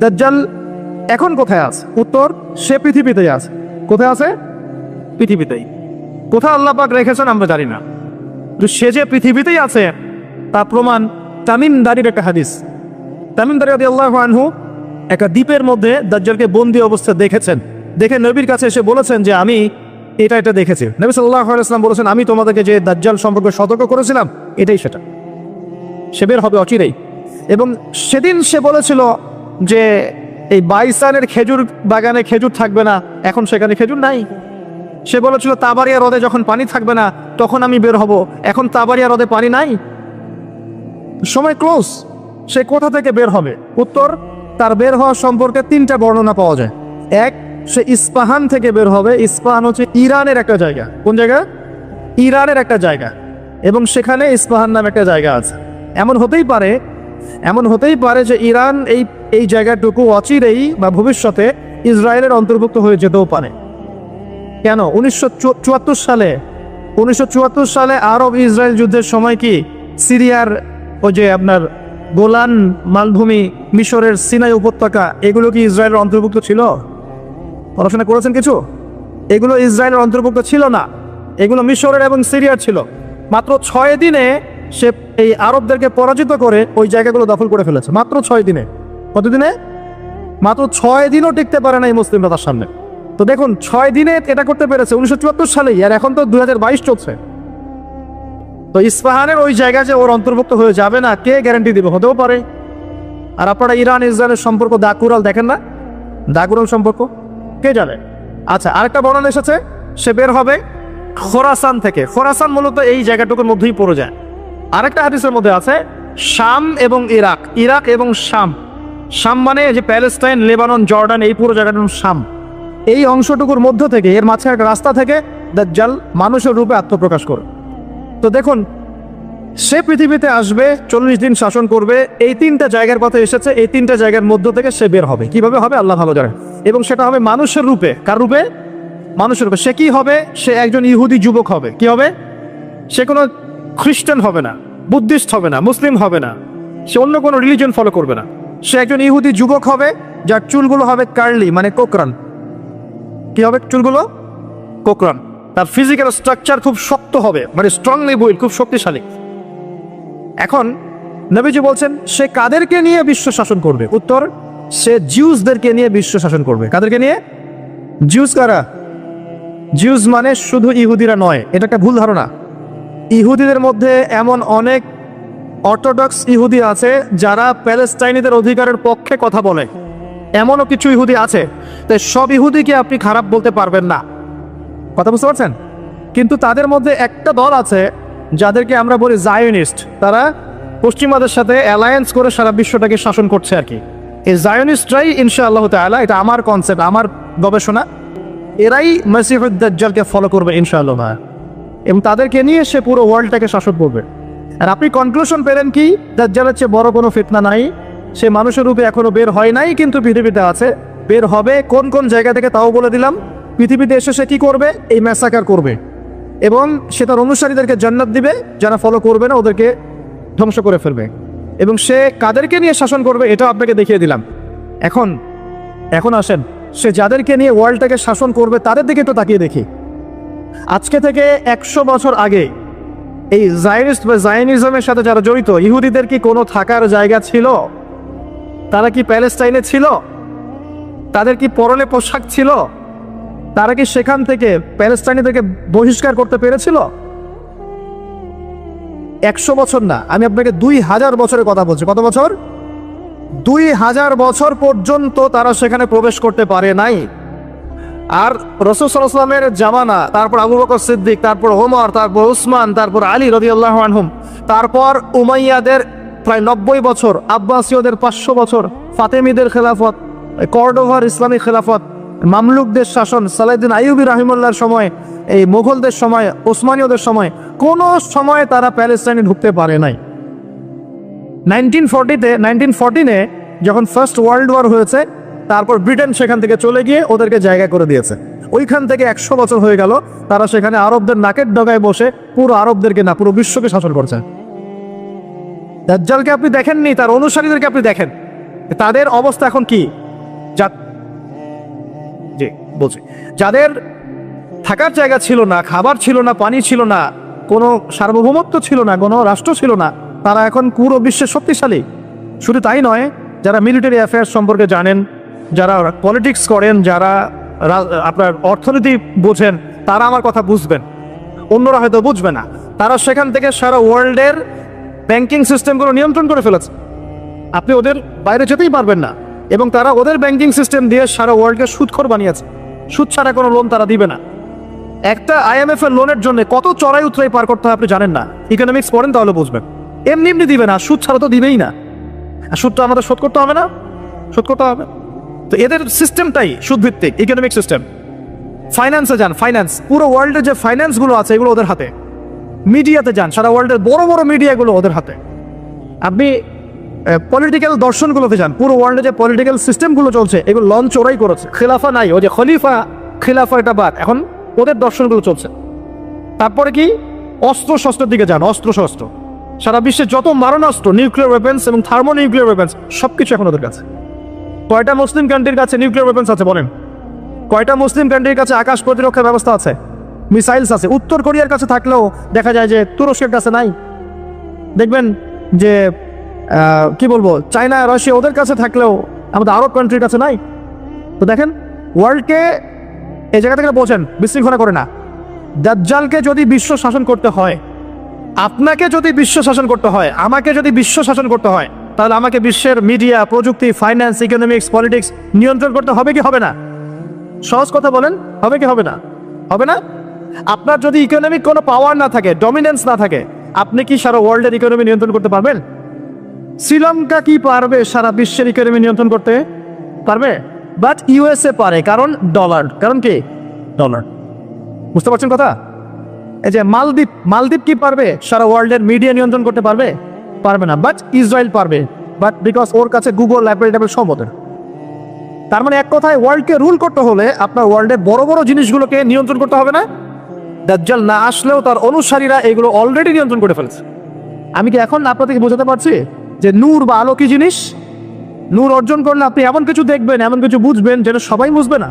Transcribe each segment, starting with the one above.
দাজ্জাল এখন কোথায় আছে? উত্তর, সে পৃথিবীতেই আছে। কোথায় আছে? পৃথিবীতেই। কোথায় আল্লাহ পাক রেখেছেন আমরা জানি না, তো সে যে পৃথিবীতেই আছে তার প্রমাণ তামিম দারির একটা হাদিস। তামিম দারি রাদিয়াল্লাহু আনহু একটা দ্বীপের মধ্যে দাজ্জালকে বন্দী অবস্থা দেখেছেন। দেখে নবীর কাছে এসে বলেছেন যে আমি এটা দেখেছি। নবী সাল্লাল্লাহু আলাইহি ওয়াসাল্লাম বলেছেন, আমি তোমাদেরকে যে দাজ্জাল সম্পর্কে সতর্ক করেছিলাম এটাই সেটা, সে বের হবে অচিরেই। এবং সেদিন সে বলেছিল যে এই বাইসানের খেজুর বাগানে খেজুর থাকবে না, এখন সেখানে খেজুর নাই। সে বলেছিল তাবারিয়া হ্রদে যখন পানি থাকবে না তখন আমি বের হব, এখন তাবারিয়া হ্রদে পানি নাই, সময় ক্লোজ। সে কোথা থেকে বের হবে? উত্তর, তার বের হওয়া সম্পর্কে তিনটা বর্ণনা পাওয়া যায়। এক, সে ইস্পাহান থেকে বের হবে। ইস্পাহান হচ্ছে ইরানের একটা জায়গা। কোন জায়গা? ইরানের একটা জায়গা, এবং সেখানে ইস্পাহান নামে একটা জায়গা আছে। এমন হতেই পারে যে ইরান এই জায়গাটুকু অচিরেই বা ভবিষ্যতে ইসরায়েলের অন্তর্ভুক্ত হয়ে যেতেও পারে। কেন? 1974 সালে আরব ইসরায়েল যুদ্ধের সময় কি সিরিয়ার ওই যে আপনার গোলান মালভূমি, মিশরের সিনাই উপত্যকা, এগুলো কি ইসরায়েলের অন্তর্ভুক্ত ছিল? পড়াশোনা করেছেন কিছু? এগুলো ইসরায়েলের অন্তর্ভুক্ত ছিল না, এগুলো মিশরের এবং সিরিয়ার ছিল। মাত্র 6 দিনে সে এই আরবদেরকে পরাজিত করে ওই জায়গাগুলো দখল করে ফেলেছে। মাত্র 6 দিনে। কতদিনে? মাত্র 6 দিনও টিকতে পারে না এই মুসলিমরা তার সামনে। তো দেখুন, 6 দিনে এটা করতে পেরেছে 1974 সালেই, আর এখন তো 2022 চলছে। তো ইস্পাহানের ওই জায়গা যে ওর অন্তর্ভুক্ত হয়ে যাবে না, কে গ্যারান্টি দিবে? হতেও পারে। আর আপনারা ইরান ইসরায়েলের সম্পর্ক দাকুরাল দেখেন না? দাকুরাল সম্পর্ক কে জানে? আচ্ছা, আরেকটা বর্ণনা এসেছে সে বের হবে খোরাসান থেকে। খোরাসান মূলত এই জায়গাটুকুর মধ্যেই পড়ে যায়। আরেকটা হাদিসের মধ্যে আছে শাম এবং ইরাক, ইরাক এবং শাম। শাম মানে যে প্যালেস্টাইন, লেবানন, জর্ডান, এই পুরো জায়গাটার নাম শাম। এই অংশটুকুর মধ্য থেকে, এর মাঝখানে একটা রাস্তা থেকে দাজ্জাল মানুষের রূপে আত্মপ্রকাশ করে। তো দেখুন, সে পৃথিবীতে আসবে, 40 দিন শাসন করবে। এই 3টা জায়গার কথা এসেছে, এই 3টা জায়গার মধ্য থেকে সে বের হবে। কিভাবে হবে আল্লাহ ভালো জানেন। এবং সেটা হবে মানুষের রূপে। কার রূপে? মানুষের রূপে। সে কি হবে? সে একজন ইহুদি যুবক হবে। কি হবে? সে কোনো খ্রিস্টান হবে না, বুদ্ধিস্ট হবে না, মুসলিম হবে না, সে অন্য কোনো রিলিজন ফলো করবে না। সে একজন ইহুদি যুবক হবে, যার চুলগুলো হবে কার্লি, মানে কোকরান। কি হবে? চুলগুলো কোকরান। তার ফিজিক্যাল স্ট্রাকচার খুব শক্ত হবে, মানে স্ট্রংলি বিল্ড, খুব শক্তিশালী। এখন নবীজি বলছেন সে কাদেরকে নিয়ে বিশ্ব শাসন করবে? উত্তর, সে জিউসদেরকে নিয়ে বিশ্ব শাসন করবে। কাদেরকে নিয়ে? জিউস কারা? জিউস মানে শুধু ইহুদিরা নয়, এটা একটা ভুল ধারণা। ইহুদিদের মধ্যে এমন অনেক অর্থোডক্স ইহুদি আছে যারা প্যালেস্টাইনিদের অধিকারের পক্ষে কথা বলে, এমনও কিছু ইহুদি আছে। তাই সব ইহুদিকে আপনি খারাপ বলতে পারবেন না, কথা বুঝতে পারছেন? কিন্তু তাদের মধ্যে একটা দল আছে যাদেরকে আমরা বলি জায়োনিস্ট। তারা পশ্চিমাদের সাথে অ্যালায়েন্স করে সারা বিশ্বটাকে শাসন করছে আর কি। এই জায়োনিস্টরাই ইনশাআল্লাহ তাআলা, এটা আমার কনসেপ্ট, আমার গবেষণা, এরাই মসিহুদ দাজ্জালকে ফলো করবে ইনশাআল্লাহ, এবং তাদেরকে নিয়ে সে পুরো ওয়ার্ল্ডটাকে শাসন করবে। আর আপনি কনক্লুশন পেলেন কি? দাজ্জালের চেয়ে বড় কোনো ফিতনা নাই। সে মানুষের রূপে এখনো বের হয় নাই, কিন্তু পৃথিবীতে আছে, বের হবে। কোন কোন জায়গা থেকে তাও বলে দিলাম। পৃথিবীতে এসে সে কি করবে? এই ম্যাসাকার করবে, এবং সে তার অনুসারীদেরকে জান্নাত দিবে, যারা ফলো করবে না ওদেরকে ধ্বংস করে ফেলবে। এবং সে কাদেরকে নিয়ে শাসন করবে এটাও আপনাকে দেখিয়ে দিলাম। এখন আসেন, সে যাদেরকে নিয়ে ওয়ার্ল্ডটাকে শাসন করবে তাদের দিকে একটু তাকিয়ে দেখি। আজকে থেকে 100 বছর আগে এই জায়নিস্ট বা জায়নিজমের সাথে যারা জড়িত, ইহুদিদের কি কোনো থাকার জায়গা ছিল? তারা কি প্যালেস্টাইনে ছিল? তাদের কি পরনে পোশাক ছিল? তারা কি সেখান থেকে প্যালেস্টাইনিদেরকে বহিষ্কার করতে পেরেছিল? 100 বছর না, আমি আপনাকে 2000 বছরের কথা বলছি। কত বছর? 2000 বছর পর্যন্ত তারা সেখানে প্রবেশ করতে পারে নাই। আর রাসূল সাল্লাল্লাহু আলাইহি ওয়াসাল্লামের জামানা, তারপর আবু বকর সিদ্দিক, তারপর ওমর, তারপর উসমান, তারপর আলী রাদিয়াল্লাহু আনহুম, তারপর উমাইয়াদের প্রায় 90 বছর, আব্বাসীয়দের 500 বছর, ফাতেমিদের খেলাফত, কর্ডোভার ইসলামী খেলাফত, মামলুকদের শাসন, সালাউদ্দিন আইয়ুবী রাহিমাহুল্লাহর সময়, এই মুঘলদের সময়, ওসমানীয়দের সময়, কোনো সময় তারা প্যালেস্টাইনে ঢুকতে পারে নাই। 1914-এ যখন ফার্স্ট ওয়ার্ল্ড ওয়ার হয়েছে, তারপর ব্রিটেন সেখান থেকে চলে গিয়ে ওদেরকে জায়গা করে দিয়েছে। ওইখান থেকে 100 বছর হয়ে গেল তারা সেখানে আরবদের নাকের ডগায় বসে পুরো আরবদেরকে না, পুরো বিশ্বকে শাসন করছে। দাজ্জালকে আপনি দেখেননি, তার অনুসারীদেরকে আপনি দেখেন। তাদের অবস্থা এখন কি? জি বলছি, যাদের থাকার জায়গা ছিল না, খাবার ছিল না, পানি ছিল না, কোনো সার্বভৌমত্ব ছিল না, কোনো রাষ্ট্র ছিল না, তারা এখন পুরো বিশ্বে শক্তিশালী। শুধু তাই নয়, যারা মিলিটারি অ্যাফেয়ার্স সম্পর্কে জানেন, যারা পলিটিক্স করেন, যারা আপনার অর্থনীতি বোঝেন, তারা আমার কথা বুঝবেন, অন্যরা হয়তো বুঝবে না। তারা সেখান থেকে সারা ওয়ার্ল্ডের ব্যাংকিং সিস্টেমগুলো নিয়ন্ত্রণ করে ফেলেছে। আপনি ওদের বাইরে যেতেই পারবেন না। এবং তারা ওদের ব্যাংকিং সিস্টেম দিয়ে সারা ওয়ার্ল্ডকে সুদখোর বানিয়েছে। সুদ ছাড়া কোনো লোন তারা দিবে না। একটা IMF এর লোনের জন্য কত চড়াই উতরাই পার করতে হয় আপনি জানেন না? ইকোনমিক্স পড়েন তাহলে বুঝবেন। এমনি এমনি দিবে না, সুদ ছাড়া তো দিবেই না। আর সুদটা আমাদের শোধ করতে হবে না, শোধ করতে হবে। তো এদের সিস্টেমটাই সুদভিত্তিক ইকোনমিক সিস্টেম। ফাইন্যান্সে যান, ফাইন্যান্স, পুরো ওয়ার্ল্ডের যে ফাইন্যান্সগুলো আছে এগুলো ওদের হাতে। মিডিয়াতে যান, সারা ওয়ার্ল্ডের বড় বড় মিডিয়াগুলো ওদের হাতে। আপনি পলিটিক্যাল দর্শনগুলোতে যান, পুরো ওয়ার্ল্ডে যে পলিটিক্যাল সিস্টেমগুলো চলছে এগুলো লঞ্চ ওরাই করেছে। খেলাফা নাই, ওই যে খলিফা খিলাফা এটা বাদ, এখন ওদের দর্শনগুলো চলছে। তারপরে কি? অস্ত্র শস্ত্রের দিকে যান, অস্ত্র শস্ত্র, সারা বিশ্বের যত মারণাস্ত্র, নিউক্লিয়ার ওয়েপেন্স এবং থার্মো নিউক্লিয়ার ওয়েপেন্স সবকিছু এখন ওদের কাছে। কয়টা মুসলিম কান্ট্রির কাছে নিউক্লিয়ার ওয়েপেন্স আছে বলেন? কয়টা মুসলিম কান্ট্রির কাছে আকাশ প্রতিরক্ষা ব্যবস্থা আছে, মিসাইলস আছে? উত্তর কোরিয়ার কাছে থাকলেও দেখা যায় যে তুরস্কের কাছে নাই। দেখবেন যে কি বলবো, চায়না, রাশিয়া ওদের কাছে থাকলেও আমাদের আরব কান্ট্রির কাছে নাই। তো দেখেন, ওয়ার্ল্ডকে এই জায়গা থেকে বোঝেন, বিশৃঙ্খলা করে না। দাজ্জালকে যদি বিশ্ব শাসন করতে হয়, আপনাকে যদি বিশ্ব শাসন করতে হয়, আমাকে যদি বিশ্ব শাসন করতে হয়, তাহলে আমাকে বিশ্বের মিডিয়া, প্রযুক্তি, ফাইন্যান্স, ইকোনমিক্স, পলিটিক্স নিয়ন্ত্রণ করতে হবে কি হবে না? সহজ কথা বলেন, হবে কি হবে না? হবে না? আপনার যদি ইকোনমিক কোনো পাওয়ার না থাকে, ডমিনেন্স না থাকে, আপনি কি সারা ওয়ার্ল্ডের ইকোনমি নিয়ন্ত্রণ করতে পারবেন? শ্রীলঙ্কা কি পারবে সারা বিশ্বের ইকোনমি নিয়ন্ত্রণ করতে? পারবে? বাট USA পারে, কারণ ডলার। কারণ কি? ডলার। বুঝতে পারছেন কথা? এই যে মালদ্বীপ, মালদ্বীপ কি পারবে সারা ওয়ার্ল্ডের মিডিয়া নিয়ন্ত্রণ করতে? পারবে? পারবে না। বাট ইসরায়েল পারবে, বাট বিকজ ওর কাছে গুগল, অ্যাপল সব ওদের। তার মানে এক কথায়, ওয়ার্ল্ডকে রুল করতে হলে আপনার ওয়ার্ল্ডের বড় বড় জিনিসগুলোকে নিয়ন্ত্রণ করতে হবে না? দাজ্জাল না আসলেও তার অনুসারীরা এগুলো অলরেডি নিয়ন্ত্রণ করে ফেলেছে। আমি কি এখন আপনাদেরকে বোঝাতে পারছি যে নূর বা আলো কি জিনিস? নূর অর্জন করলে আপনি এমন কিছু দেখবেন, এমন কিছু বুঝবেন যেটা সবাই বুঝবে না।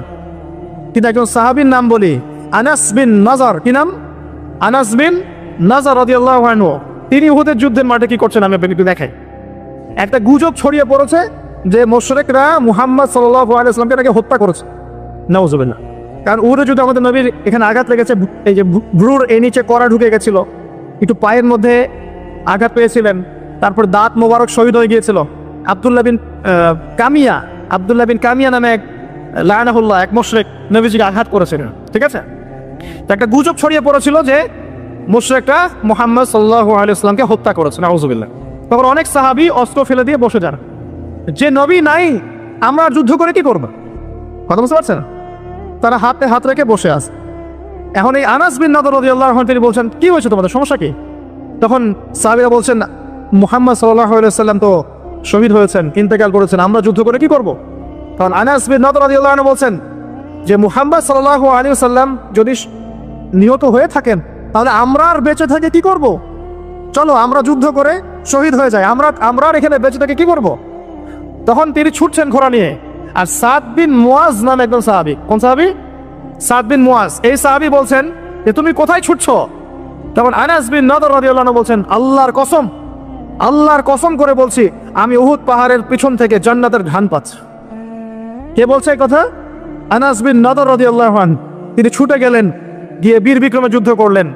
কিন্তু একজন সাহাবীর নাম বলি, আনাস বিন নাজার। কি নাম? আনাস বিন নাজার রাদিয়াল্লাহু আনহু। তিনি উহুদের যুদ্ধের মাঠে কি করছেন আমি আপনাকে একটু দেখাই। একটা গুজব ছড়িয়ে পড়েছে যে মুশরিকরা মুহাম্মদ সাল্লাল্লাহু আলাইহি ওয়াসাল্লামকে নাকি হত্যা করেছে। নাউজুবিল্লাহ। কারণ উহুদের যুদ্ধে আমাদের নবীর এখানে আঘাত লেগেছে, এই যে ভ্রুর এই নিচে কড়া ঢুকে গেছিল, একটু পায়ের মধ্যে আঘাত পেয়েছিলেন, তারপর দাঁত মোবারক শহীদ হয়ে গিয়েছিল। আব্দুল্লাহ বিন কামিয়া নামে এক লায়নাহুল্লাহ, এক মুশরিক নবীজিকে আঘাত করেছিলেন। ঠিক আছে? তো একটা গুজব ছড়িয়ে পড়েছিল যে মুশরিকরা মুহাম্মদ সাল্লাল্লাহু আলাইহি ওয়াসাল্লামকে হত্যা করেছে। নাউজুবিল্লাহ। তখন অনেক সাহাবী অস্ত্র ফেলে দিয়ে বসে যান, যে নবী নাই, আমরা যুদ্ধ করে কি করব? কথা বুঝতে পারছেন? তারা হাতে হাত রেখে বসে আছে। এখন এই আনাস বিন নাদর রাদিয়াল্লাহু আনহু তিনি বলছেন, কি হয়েছে তোমাদের, সমস্যা কি? তখন সাহাবীরা বলছেন, মুহাম্মদ সাল্লাল্লাহু আলাইহি ওয়াসাল্লাম তো শহীদ হয়েছেন, ইন্তেকাল করেছেন, আমরা যুদ্ধ করে কি করব? তখন আনাস বিন নাদর রাদিয়াল্লাহু আনহু বলছেন যে মুহাম্মদ সাল্লাল্লাহু আলাইহি ওয়াসাল্লাম যদি নিহত হয়ে থাকেন, তাহলে আমরা আর বেঁচে থেকে কি করব? চলো আমরা যুদ্ধ করে শহীদ হয়ে যাই, আমরা আর এখানে বেঁচে থেকে কি করব? তখন তিনি ছুটছেন ঘোড়া নিয়ে। আর সাদ বিন মুয়াজ নামে একজন সাহাবী। কোন সাহাবী? সাদ বিন মুয়াজ। এই সাহাবী বলছেন যে তুমি কোথায় ছুটছো? তখন আনাস বিন নাদর রাদিয়াল্লাহু আনহু বলছেন, আল্লাহর কসম করে বলছি, আমি উহুদ পাহাড়ের পিছন থেকে জান্নাতের ঘ্রাণ পাচ্ছি। কে বলছে এই কথা? আনাস বিন নাদর রাদিয়াল্লাহু আনহু। তিনি ছুটে গেলেন, গিয়ে বীর বিক্রমে যুদ্ধ করলেন।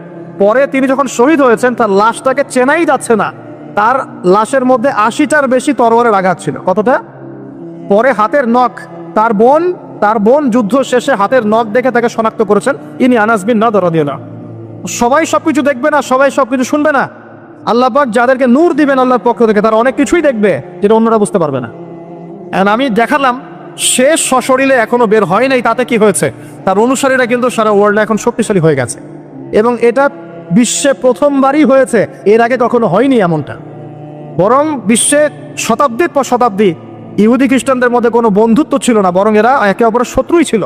পরে তিনি যখন শহীদ হয়েছেন, তার লাশটাকে চেনাই যাচ্ছে না। তার লাশের মধ্যে 80টার বেশি তরবারের আঘাত ছিল। কতটা? পরে হাতের নখ, তার বোন যুদ্ধ শেষে হাতের নখ দেখে তাকে শনাক্ত করেছেন, ইনি আনাস বিন নাদর রাদিয়াল্লাহু আনহু। সবাই সবকিছু দেখবে না, সবাই সবকিছু শুনবে না। আল্লাহ পাক যাদেরকে নূর দিবেন আল্লাহর পক্ষ থেকে, তারা অনেক কিছুই দেখবে যেটা অন্যরা বুঝতে পারবে না। এখন আমি দেখালাম, সে সশরীরে এখনো বের হয় নাই, তাতে কি হয়েছে? তার অনুসারীরা কিন্তু সারা ওয়ার্ল্ডে এখন শক্তিশালী হয়ে গেছে, এবং এটা বিশ্বে প্রথমবারই হয়েছে। এর আগে কখনো হয়নি এমনটা। বরং বিশ্বে শতাব্দীর পর শতাব্দী ইহুদি খ্রিস্টানদের মধ্যে কোনো বন্ধুত্ব ছিল না, বরং এরা একে অপরের শত্রুই ছিল।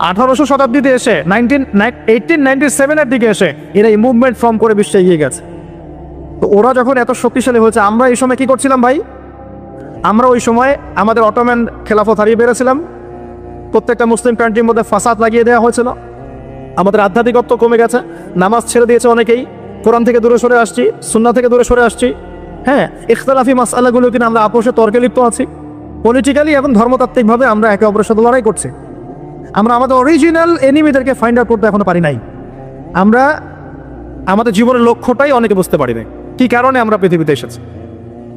1800 শতাব্দীতে এসে 1897-এর দিকে এসে এরা এই মুভমেন্ট ফর্ম করে বিশ্বে এগিয়ে গেছে। তো ওরা যখন এত শক্তিশালী হয়েছে, আমরা এই সময় কি করছিলাম ভাই? আমরা ওই সময় আমাদের অটোম্যান খেলাফত হারিয়ে বেড়েছিলাম, প্রত্যেকটা মুসলিম কান্ট্রির মধ্যে ফাসাদ লাগিয়ে দেওয়া হয়েছিল, আমাদের আধ্যাত্মিকত্ব কমে গেছে, নামাজ ছেড়ে দিয়েছে অনেকেই, কোরআন থেকে দূরে সরে আসছি, সুন্নাহ থেকে দূরে সরে আসছি। হ্যাঁ, ইখতিলাফি মাসআলাগুলো কিনা আমরা আপোষে তর্কে লিপ্ত আছি, পলিটিক্যালি এবং ধর্মতাত্ত্বিকভাবে আমরা একে অপরের সাথে লড়াই করছি। আমরা আমাদের অরিজিনাল এনিমিদেরকে ফাইন্ড আউট করতে এখনো পারি নাই। আমরা আমাদের জীবনের লক্ষ্যটাই অনেকে বুঝতে পারি নাই, কি কারণে আমরা পৃথিবীতে এসেছি।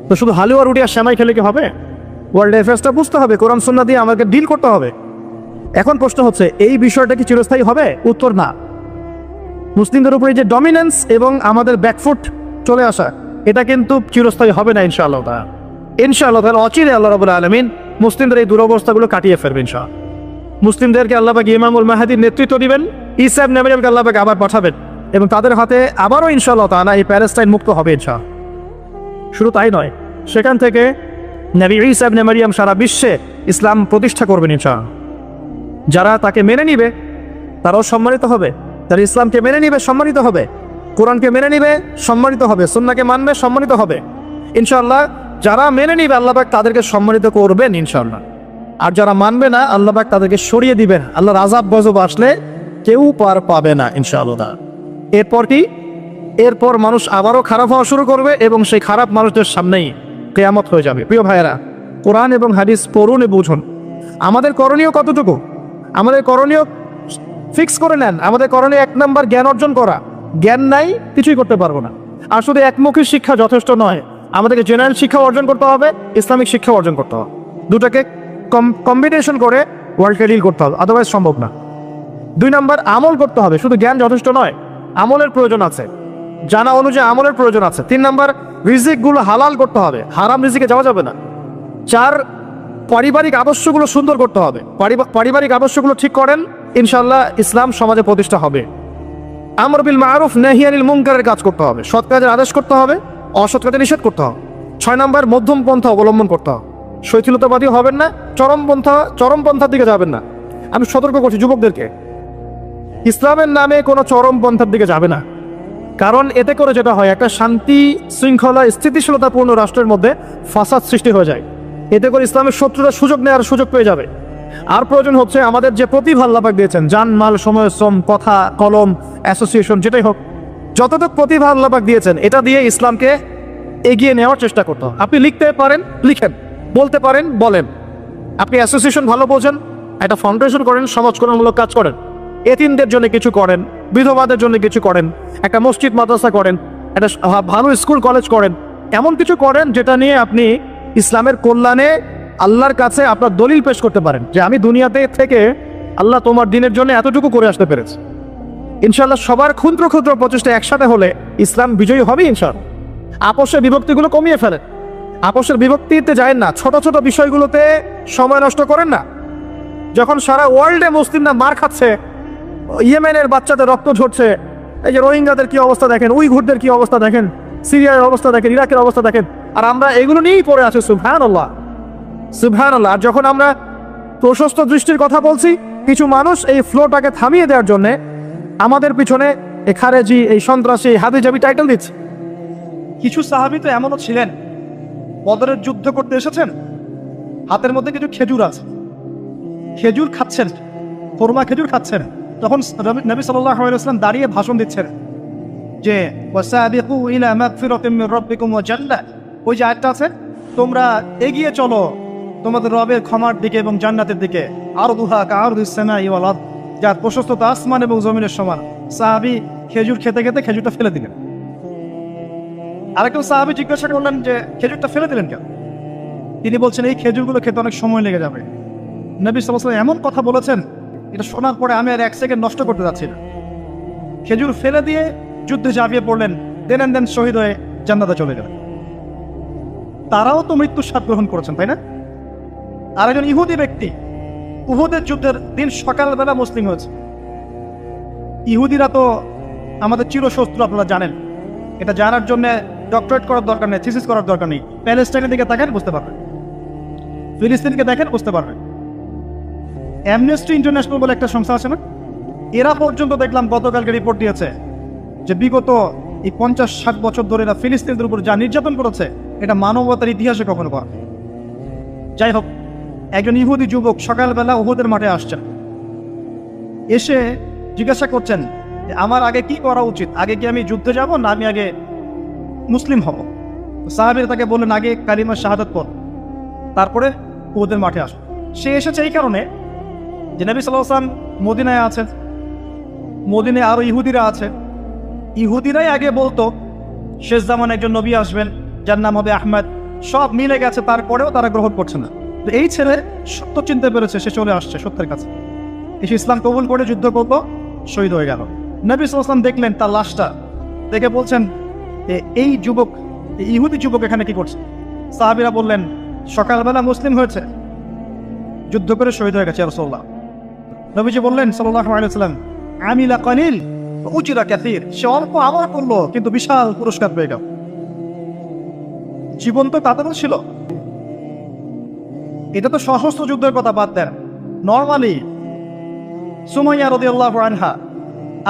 তো শুধু হালুয়া রুটি আর শ্যামাই খেলে কি হবে? ওয়ার্ল্ড অ্যাফেয়ার্সটা বুঝতে হবে, কোরআন সুন্নাহ দিয়ে আমাকে ডিল করতে হবে। এখন প্রশ্ন হচ্ছে, এই বিষয়টা কি চিরস্থায়ী হবে? উত্তর না। মুসলিমদের উপরে যে ডমিনেন্স এবং আমাদের ব্যাকফুট চলে আসা, এটা কিন্তু চিরস্থায়ী হবে না ইনশাআল্লাহ তাআলা। ইনশাআল্লাহ তাআলা অচিরে আল্লাহ রাব্বুল আলামিন মুসলিমদের এই দুরবস্থাগুলো কাটিয়ে ফেলবেন ইনশাআল্লাহ। মুসলিমদেরকে আল্লাহ পাক ইমামুল মাহদীর নেতৃত্ব দিবেন, ঈসা ইবনে মারইয়ামকে আল্লাহ পাক আবার পাঠাবেন এবং তাদের হাতে আবারও ইনশাআল্লাহ তাআলা এই প্যালেস্টাইন মুক্ত হবে ইনশাআল্লাহ। শুধু তাই নয়, সেখান থেকে নবী ঈসা ইবনে মারইয়াম সারা বিশ্বে ইসলাম প্রতিষ্ঠা করবেন ইনশাআল্লাহ। যারা তাকে মেনে নিবে তারাও সম্মানিত হবে, যারা ইসলামকে মেনে নিবে সম্মানিত হবে, কোরআনকে মেনে নিবে সম্মানিত হবে, সুন্নাহকে মানবে সম্মানিত হবে ইনশাআল্লাহ। যারা মেনে নিবে আল্লাহ পাক তাদেরকে সম্মানিত করবেন ইনশাআল্লাহ, আর যারা মানবে না আল্লাহ পাক তাদেরকে সরিয়ে দিবেন। আল্লাহর আযাব গজব আসলে কেউ পার পাবে না ইনশাআল্লাহ। এরপর কি? এরপর মানুষ আবারও খারাপ হওয়া শুরু করবে এবং সেই খারাপ মানুষদের সামনেই কিয়ামত হয়ে যাবে। প্রিয় ভাইয়েরা, কোরআন এবং হাদিস পড়ুন এবং বুঝুন। আমাদের করণীয় কতটুকু? আমাদের করণীয় ফিক্স করে নেন। আমাদের করণীয় 1 নম্বর জ্ঞান অর্জন করা। জ্ঞান নাই, কিছুই করতে পারবো না। আর শুধু একমুখী শিক্ষা যথেষ্ট নয়, আমাদেরকে জেনারেল শিক্ষা অর্জন করতে হবে, ইসলামিক শিক্ষা অর্জন করতে হবে। দুটাকে কম্বিনেশন করে ওয়ার্ল্ডকে ডিল করতে হবে, আদারওয়াইজ সম্ভব না। 2 নম্বর আমল করতে হবে, শুধু জ্ঞান যথেষ্ট নয়, আমলের প্রয়োজন আছে, জানা অনুযায়ী আমলের প্রয়োজন আছে। 3 নম্বর রিজিকগুলো হালাল করতে হবে, হারাম রিজিকে যাওয়া যাবে না। 4 পারিবারিক আদর্শগুলো সুন্দর করতে হবে, পারিবারিক আদর্শগুলো ঠিক করেন, ইনশাআল্লাহ ইসলাম সমাজে প্রতিষ্ঠা হবে। আমর বিল মারুফ নাহি আনিল মুনকারের কাজ করতে হবে, সৎ কাজের আদেশ করতে হবে, অসৎ কাজে নিষেধ করতে হবে। 6 নম্বর মধ্যম পন্থা অবলম্বন করতে হবে, শৈথিলতাবাদী হবেন না, চরমপন্থার দিকে যাবেন না। আমি সতর্ক করছি যুবকদেরকে, ইসলামের নামে কোনো চরমপন্থার দিকে যাবে না। কারণ এতে করে যেটা হয়, একটা শান্তি শৃঙ্খলা স্থিতিশীলতাপূর্ণ রাষ্ট্রের মধ্যে ফাসাদ সৃষ্টি হয়ে যায়। এতে করে ইসলামের শত্রুরা সুযোগ নেওয়ার সুযোগ পেয়ে যাবে। আর প্রয়োজন হচ্ছে আমাদের যে প্রতিভা আল্লাহ পাক দিয়েছেন, জান মাল সময় শ্রম কথা কলম অ্যাসোসিয়েশন যেটাই হোক, যতটুকু প্রতিভা আল্লাহ পাক দিয়েছেন এটা দিয়ে ইসলামকে এগিয়ে নেওয়ার চেষ্টা করতে হবে। আপনি লিখতে পারেন লিখেন, বলতে পারেন বলেন, আপনি অ্যাসোসিয়েশন ভালো বোঝেন, একটা ফাউন্ডেশন করেন, সমাজ কল্যাণমূলক কাজ করেন, এতিমদের জন্য কিছু করেন, বিধবাদের জন্য কিছু করেন, একটা মসজিদ মাদ্রাসা করেন, একটা ভালো স্কুল কলেজ করেন, এমন কিছু করেন যেটা নিয়ে আপনি ইসলামের কল্যাণে আল্লাহর কাছে আপনার দলিল পেশ করতে পারেন যে আমি দুনিয়াতে থেকে আল্লাহ তোমার দিনের জন্য এতটুকু করে আসতে পেরেছি। ইনশাআল্লাহ সবার ক্ষুদ্র ক্ষুদ্র প্রচেষ্টা একসাথে হলে ইসলাম বিজয়ী হবে ইনশাআল্লাহ। আপোষের বিভক্তিগুলো কমিয়ে ফেলেন, আপোষের বিভক্তিতে যায় না, ছোট ছোট বিষয়গুলোতে সময় নষ্ট করেন না। যখন সারা ওয়ার্ল্ডে মুসলিমরা মার খাচ্ছে, ইয়েমেনের বাচ্চাদের রক্ত ঝরছে, এই যে রোহিঙ্গাদের কি অবস্থা দেখেন, উইঘুরদের কি অবস্থা দেখেন, সিরিয়ার অবস্থা দেখেন, ইরাকের অবস্থা দেখেন, আর আমরা এগুলো নিয়েই পড়ে আছি। সুবহানাল্লাহ সুবহানাল্লাহ। আর যখন আমরা প্রশস্ত দৃষ্টির কথা বলছি, কিছু মানুষ এই ফ্লোটাকে থামিয়ে দেওয়ার জন্য আমাদের পিছনে এই খারেজি, এই সন্ত্রাসী, হাবিজাবি টাইটেল দিচ্ছে। কিছু সাহাবী তো এমনও ছিলেন, বদরের যুদ্ধ করতে এসেছেন, হাতের মধ্যে কিছু খেজুর আছে, খেজুর খাচ্ছেন, ফরমা খেজুর খাচ্ছেন। তখন নবী সাল্লাল্লাহু আলাইহি ওয়াসাল্লাম দাঁড়িয়ে ভাষণ দিচ্ছেন যে ওয়াসাবিকু ইলা মাগফিরাতিম মির রাব্বিকুম ওয়া জান্নাহ, ওই যে আয়াতটা আছে, তোমরা এগিয়ে চলো তোমাদের রবের ক্ষমার দিকে এবং জান্নাতের দিকে, আরদুহা কাআরদিস সামাই ওয়াল আরদ, যার প্রশস্ততা আসমান এবং জমিনের সমান। সাহাবী খেজুর খেতে খেতে খেজুরটা ফেলে দিলেন। আরেকজন সাহাবী জিজ্ঞাসা করলেন যে খেজুরটা ফেলে দিলেন কেন? তিনি বলছেন এই খেজুরগুলো খেতে অনেক সময় লেগে যাবে। নবী সাল্লাল্লাহু আলাইহি ওয়াসাল্লাম এমন কথা বলেছেন, এটা শোনার পরে আমি আর 1 সেকেন্ড নষ্ট করতে যাচ্ছি না। খেজুর ফেলে দিয়ে যুদ্ধে ঝাঁপিয়ে পড়লেন, দেন শহীদ হয়ে জান্নাতে চলে গেলেন। তারাও তো মৃত্যুর স্বাদ গ্রহণ করেছেন, তাই না? আরেকজন ইহুদি ব্যক্তি উহুদের যুদ্ধের দিন সকালবেলা মুসলিম হয়েছে। ইহুদিরা তো আমাদের চিরশত্রু, আপনারা জানেন। এটা জানার জন্য ডক্টরেট করার দরকার নেই, থিসিস করার দরকার নেই। প্যালেস্টাইনের দিকে দেখেন বুঝতে পারবেন, ফিলিস্তিনকে দেখেন বুঝতে পারবেন। অ্যামনেস্টি ইন্টারন্যাশনাল বলে একটা সংস্থা আছে না, এরা পর্যন্ত দেখলাম গতকালকে রিপোর্ট দিয়েছে যে বিগত এই 50-60 বছর ধরে এরা ফিলিস্তিনদের উপর যা নির্যাতন করেছে, এটা মানবতার ইতিহাসে কখনো পাওয়া। যাই হোক, একজন ইহুদি যুবক সকালবেলা উহুদের মাঠে আসছেন, এসে জিজ্ঞাসা করছেন যে আমার আগে কি করা উচিত, আগে কি আমি যুদ্ধে যাব না আমি আগে মুসলিম হব? সাহাবীরা তাকে বললেন আগে কালিমা শাহাদাত পড়, তারপরে উহুদের মাঠে আস। সে এসেছে এই কারণে যে নবী সাল্লাল্লাহু আলাইহি ওয়াসাল্লাম মদিনায় আছেন, মদিনায় আরো ইহুদিরা আছে, ইহুদিরাই আগে বলতো শেষ জামানে একজন নবী আসবেন যার নাম হবে আহমদ, সব মিলে গেছে, তারপরেও তারা গ্রহণ করছে না। তো এই ছেলে সত্য চিনতে পেরেছে, সে চলে আসছে সত্যের কাছে, এসে ইসলাম কবুল করে যুদ্ধ করলো, শহীদ হয়ে গেল। নবী সাল্লাল্লাহু আলাইহি ওয়াসাল্লাম দেখলেন তার লাশটা, দেখে বলছেন এই যুবক, এই ইহুদি যুবক এখানে কি করছে? সাহাবীরা বললেন সকালবেলা মুসলিম হয়েছে, যুদ্ধ করে শহীদ হয়ে গেছে ইয়া রাসূলুল্লাহ। নবীজি বললেন সাল্লাল্লাহু আলাইহি ওয়াসাল্লাম আমিলা কালিল উজরা কাসীর, সে অল্প আমল করলো কিন্তু বিশাল পুরস্কার পেয়ে গেল। জীবন তো তাদেরও ছিল। এটা তো সশস্ত্র যুদ্ধের কথা বাদ দেন, নরমালি সুমাইয়া রাদিয়াল্লাহু আনহা,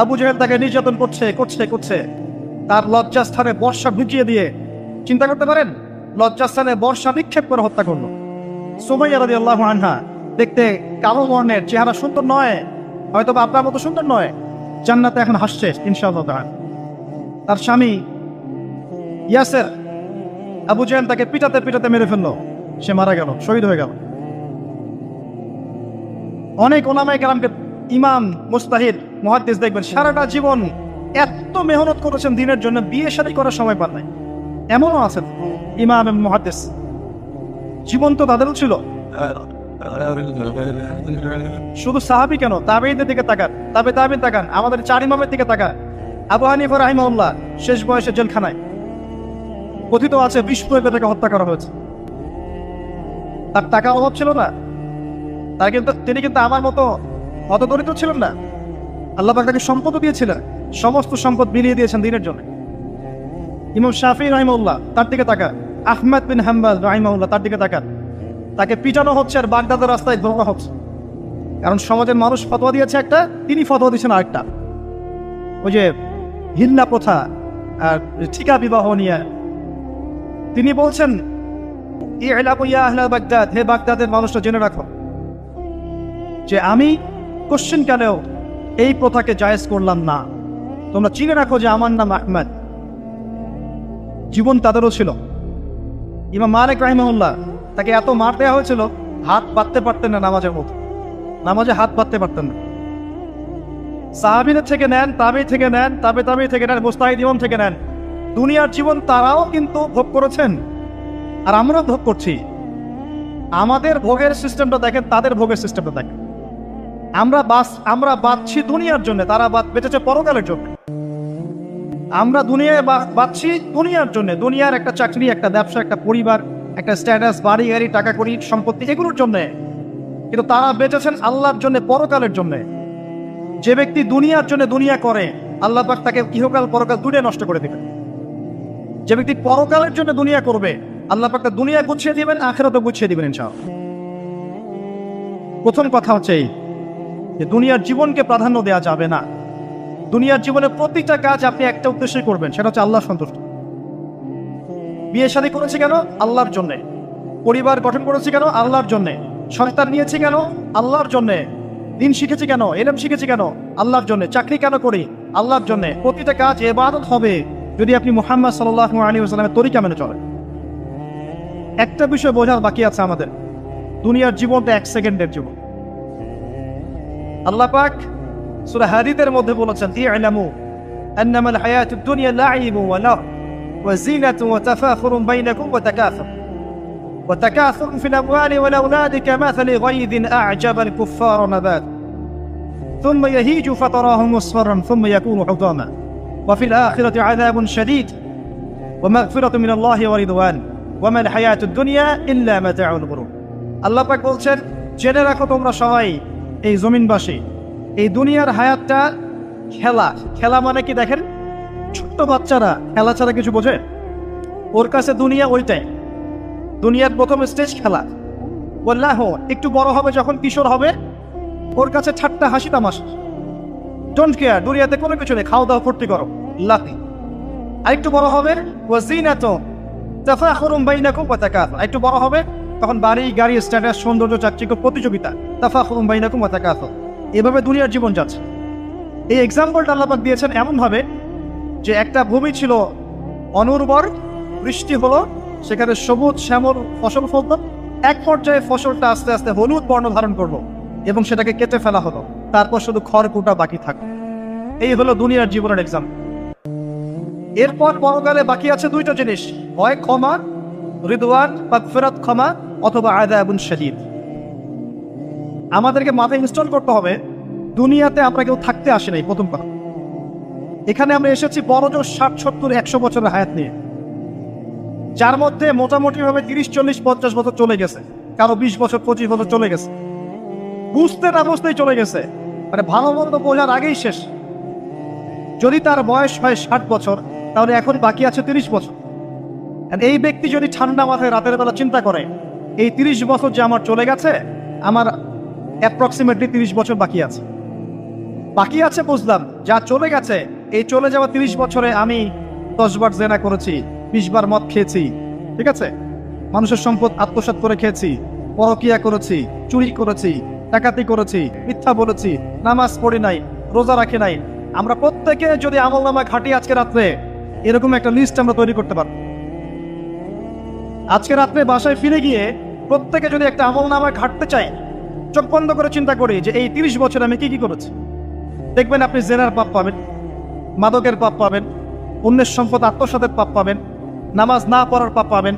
আবু জাহেল তাকে নির্যাতন করছে করছে করছে, তার লজ্জাস্থানে বর্ষা ঢুকিয়ে দিয়ে, চিন্তা করতে পারেন, লজ্জাস্থানে বর্ষা নিক্ষেপ করে হত্যা করলো। সুমাইয়া রাদিয়াল্লাহু আনহা দেখতে কালো বর্ণের, চেহারা সুন্দর নয়, হয়তো বা আপনার মতো সুন্দর নয়, জান্নাতে এখন হাসছে ইনশাআল্লাহ তাআলা। তার স্বামী ইয়াসের, আবু জাহেল তাকে পিটাতে পিটাতে মেরে ফেললো, সে মারা গেল, শহীদ হয়ে গেল। অনেক ওলামায়ে কেরামকে, ইমাম মুজতাহিদ মুহাদ্দিস দেখবেন সারাটা জীবন এত মেহনত করেছেন দিনের জন্য, বিয়ে শাদী করার সময় পান নাই, এমনও আছেন ইমাম এবং মুহাদ্দিস। জীবন তো তাদেরও ছিল। শুধু সাহাবী কেন, তাবেঈদের দিকে তাকান, তাবেঈন তাকান, আমাদের চার ইমামের দিকে তাকান। আবু হানিফা রাহিমাহুল্লাহ শেষ বয়সে জেলখানায়, কথিত আছে বিষ প্রয়োগে তাকে হত্যা করা হয়েছে। তার টাকা অভাব ছিল না, তিনি কিন্তু আমার মতো হতদরিদ্র ছিলেন না। আল্লাহ পাক তাকে সম্পদ দিয়েছিলেন, সমস্ত সম্পদ বিলিয়ে দিয়েছেন দিনের জন্য। ইমাম শাফিঈ রাহিমাহুল্লাহ, তার দিকে তাকান। আহমদ বিন হাম্বল রাহিমাহুল্লাহ, তার দিকে তাকান। তাকে পিটানো হচ্ছে আর বাগদাদের রাস্তায় ধর্ণা হচ্ছে, কারণ সমাজের মানুষ ফতোয়া দিয়েছে একটা, তিনি ফতোয়া দিয়েছেন আরেকটা। ওই যে হিন্না প্রথা আর ঠিকা বিবাহ নিয়ে তিনি বলছেন ই'লামু ইয়া আহলা বাগদাদ, হে বাগদাদের মানুষরা জেনে রাখো যে আমি কোশ্চেন কালেও এই প্রথাকে জায়েজ করলাম না। তোমরা চিনে রাখো যে আমার নাম আহমদ। জীবন তাদেরও ছিল। ইমাম মালিক রাহিমাহুল্লাহ, তাকে এত মার দেওয়া হয়েছিল, হাত বাঁধতে পারতেন না নামাজের মতো, নামাজে হাত বাঁধতে পারতেন না। সাহাবীদের থেকে নেন, তাবেঈ থেকে নেন, তাবেঈ থেকে নেন, মুজতাহিদ ইমাম থেকে নেন, দুনিয়ার জীবন তারাও কিন্তু ভোগ করেছেন, আর আমরাও ভোগ করছি। আমাদের ভোগের সিস্টেমটা দেখেন, তাদের ভোগের সিস্টেমটা দেখেন। আমরা বাঁচছি দুনিয়ার জন্য, তারা বেঁচেছে পরকালের জন্য। আমরা দুনিয়ায় বাঁচছি দুনিয়ার জন্য, দুনিয়ার একটা চাকরি, একটা ব্যবসা, একটা পরিবার, একটা স্ট্যাটাস, বাড়ি গাড়ি, টাকা কড়ি, সম্পত্তি, এগুলোর জন্য। কিন্তু তারা বেঁচেছেন আল্লাহর জন্য, পরকালের জন্য। যে ব্যক্তি দুনিয়ার জন্য দুনিয়া করে, আল্লাহ পাক তাকে ইহকাল পরকাল দুনিয়া নষ্ট করে দিবেন। যে ব্যক্তি পরকালের জন্য দুনিয়া করবে, আল্লাহ পাক তার দুনিয়া গুছিয়ে দিবেন, আখিরাতও গুছিয়ে দিবেন ইনশাআল্লাহ। প্রথম কথা হচ্ছে এই যে দুনিয়ার জীবনকে প্রাধান্য দেওয়া যাবে না। দুনিয়ার জীবনে প্রত্যেকটা কাজ আপনি একটা উদ্দেশ্যে করবেন, সেটা হচ্ছে আল্লাহ সন্তুষ্ট। বিয়ে শাদী করেছি কেন? আল্লাহর জন্যে। পরিবার গঠন করেছি কেন? আল্লাহর জন্যে। সন্তান নিয়েছি কেন? আল্লাহর জন্যে। দিন শিখেছি কেন? ইলম শিখেছি কেন? আল্লাহর জন্যে। চাকরি কেন করি? আল্লাহর জন্যে। প্রতিটা কাজ ইবাদত হবে যদি আপনি মুহাম্মদ সাল্লাল্লাহু আলাইহি ওয়াসাল্লামের তরিকা মেনে চলেন। একটা বিষয় বোঝার বাকি আছে আমাদের, দুনিয়ার জীবনটা 1 সেকেন্ডের জীবন। আল্লাহ পাক সূরা হাদীদের মধ্যে বলেছেন ই'লামু আন্নামাল হায়াতুদ দুনিয়া লা'iবun ওয়া লাহব ওয়া জিনাতুন ওয়া তাফাখুরুন বাইনাকুম ওয়া তাকাসুরun ফিল আমওয়ালি ওয়াল আওলাদি কামাসালি গায়যিন আ'জাবাল কুফফারা নাবাত ثم يهيج فتراه مصفرا ثم يكون حطاما وفي الآخرة عذاب شديد ومغفرة من الله ورضوان وما الحياة الدنيا إلا متاع الغرور। আল্লাহ পাক বলছেন জেনে রাখো তোমরা সবাই, এই জমিনবাসী, এই দুনিয়ার হায়াতটা খেলা। খেলা মানে কি দেখেন, ছোট্ট বাচ্চারা খেলা ছাড়া কিছু বোঝে? ওর কাছে দুনিয়া ওইটাই। দুনিয়ার প্রথম স্টেজ খেলা। বললাহ একটু বড় হবে, যখন কিশোর হবে, ওর কাছে ঠাট্টা হাসি তামাশা, ডোন্ট কেয়ার, দুনিয়াতে কোনো কিছু নেই, খাওয়া দাওয়া ফুর্তি করো, লাকি। আর একটু বড় হবে ওয়াজিনাতুন তাফাখুরুন বাইনাকুম ওয়া তাকাসুর, একটু বড় হবে তখন বাড়ি গাড়ি স্ট্যাটাস সৌন্দর্য চাকচিক্য প্রতিযোগিতা তাফাখুরুম বাইনাকুম ওয়া তাকাসুর, এভাবে দুনিয়ার জীবন যাচ্ছে। এই এক্সাম্পলটা আল্লাহ পাক দিয়েছেন এমনভাবে যে একটা ভূমি ছিল অনুর্বর, বৃষ্টি হলো, সেখানে সবুজ শ্যামল ফসল ফলত, এক পর্যায়ে ফসলটা আস্তে আস্তে হলুদ বর্ণ ধারণ করলো এবং সেটাকে কেটে ফেলা হলো, তারপর শুধু খড়কুটা বাকি থাকলো। এই হলো দুনিয়ার জীবনের এক্সাম্পল। এরপর পরকালে বাকি আছে দুইটা জিনিস, হয় ক্ষমা, রিদওয়ান মাগফিরাত ক্ষমা, অথবা আযাবুন শাদীদ। আমাদেরকে মাথায় ইনস্টল করতে হবে, দুনিয়াতে আমরা কেউ থাকতে আসি নাই। প্রথম কথা, এখানে আমরা এসেছি বড়জোর 60, 70, 100 বছরের হায়াত নিয়ে, যার মধ্যে মোটামুটি ভাবে 30, 40, 50 বছর চলে গেছে, কারো 20 বছর 25 বছর চলে গেছে, বুঝতে না বুঝতেই চলে গেছে, মানে ভালো মন্দ বোঝার আগেই শেষ। যদি তার বয়স হয় 60 বছর, তাহলে এখন বাকি আছে 30 বছর। এই ব্যক্তি যদি ঠান্ডা মাথায় রাতের বেলা চিন্তা করে, এই 30 বছর যে আমার চলে গেছে, আমার অ্যাপ্রক্সিমেটলি 30 বছর বাকি আছে। বাকি আছে বুঝলাম, যা চলে গেছে, এই চলে যাওয়া 30 বছরে আমি 10 বার জেনা করেছি, 20 বার মদ খেয়েছি, ঠিক আছে, মানুষের সম্পদ আত্মসাৎ করে খেয়েছি, পরকিয়া করেছি, চুরি করেছি, ডাকাতি করেছি, মিথ্যা বলেছি, নামাজ পড়ি নাই, রোজা রাখি নাই। আমরা প্রত্যেকে যদি আমলনামা ঘাটি আজকে রাত্রে, এরকম একটা লিস্ট আমরা তৈরি করতে পারব। আজকে রাত্রে বাসায় ফিরে গিয়ে প্রত্যেকে যদি একটা আমলনামা ঘাটতে চাই, চোখ বন্ধ করে চিন্তা করি যে এই 30 বছর আমি কি কি করেছি, দেখবেন আপনি জেনার পাপ পাবেন, মাদকের পাপ পাবেন, অন্যের সম্পদ আত্মসাতের পাপ পাবেন, নামাজ না পড়ার পাপ পাবেন,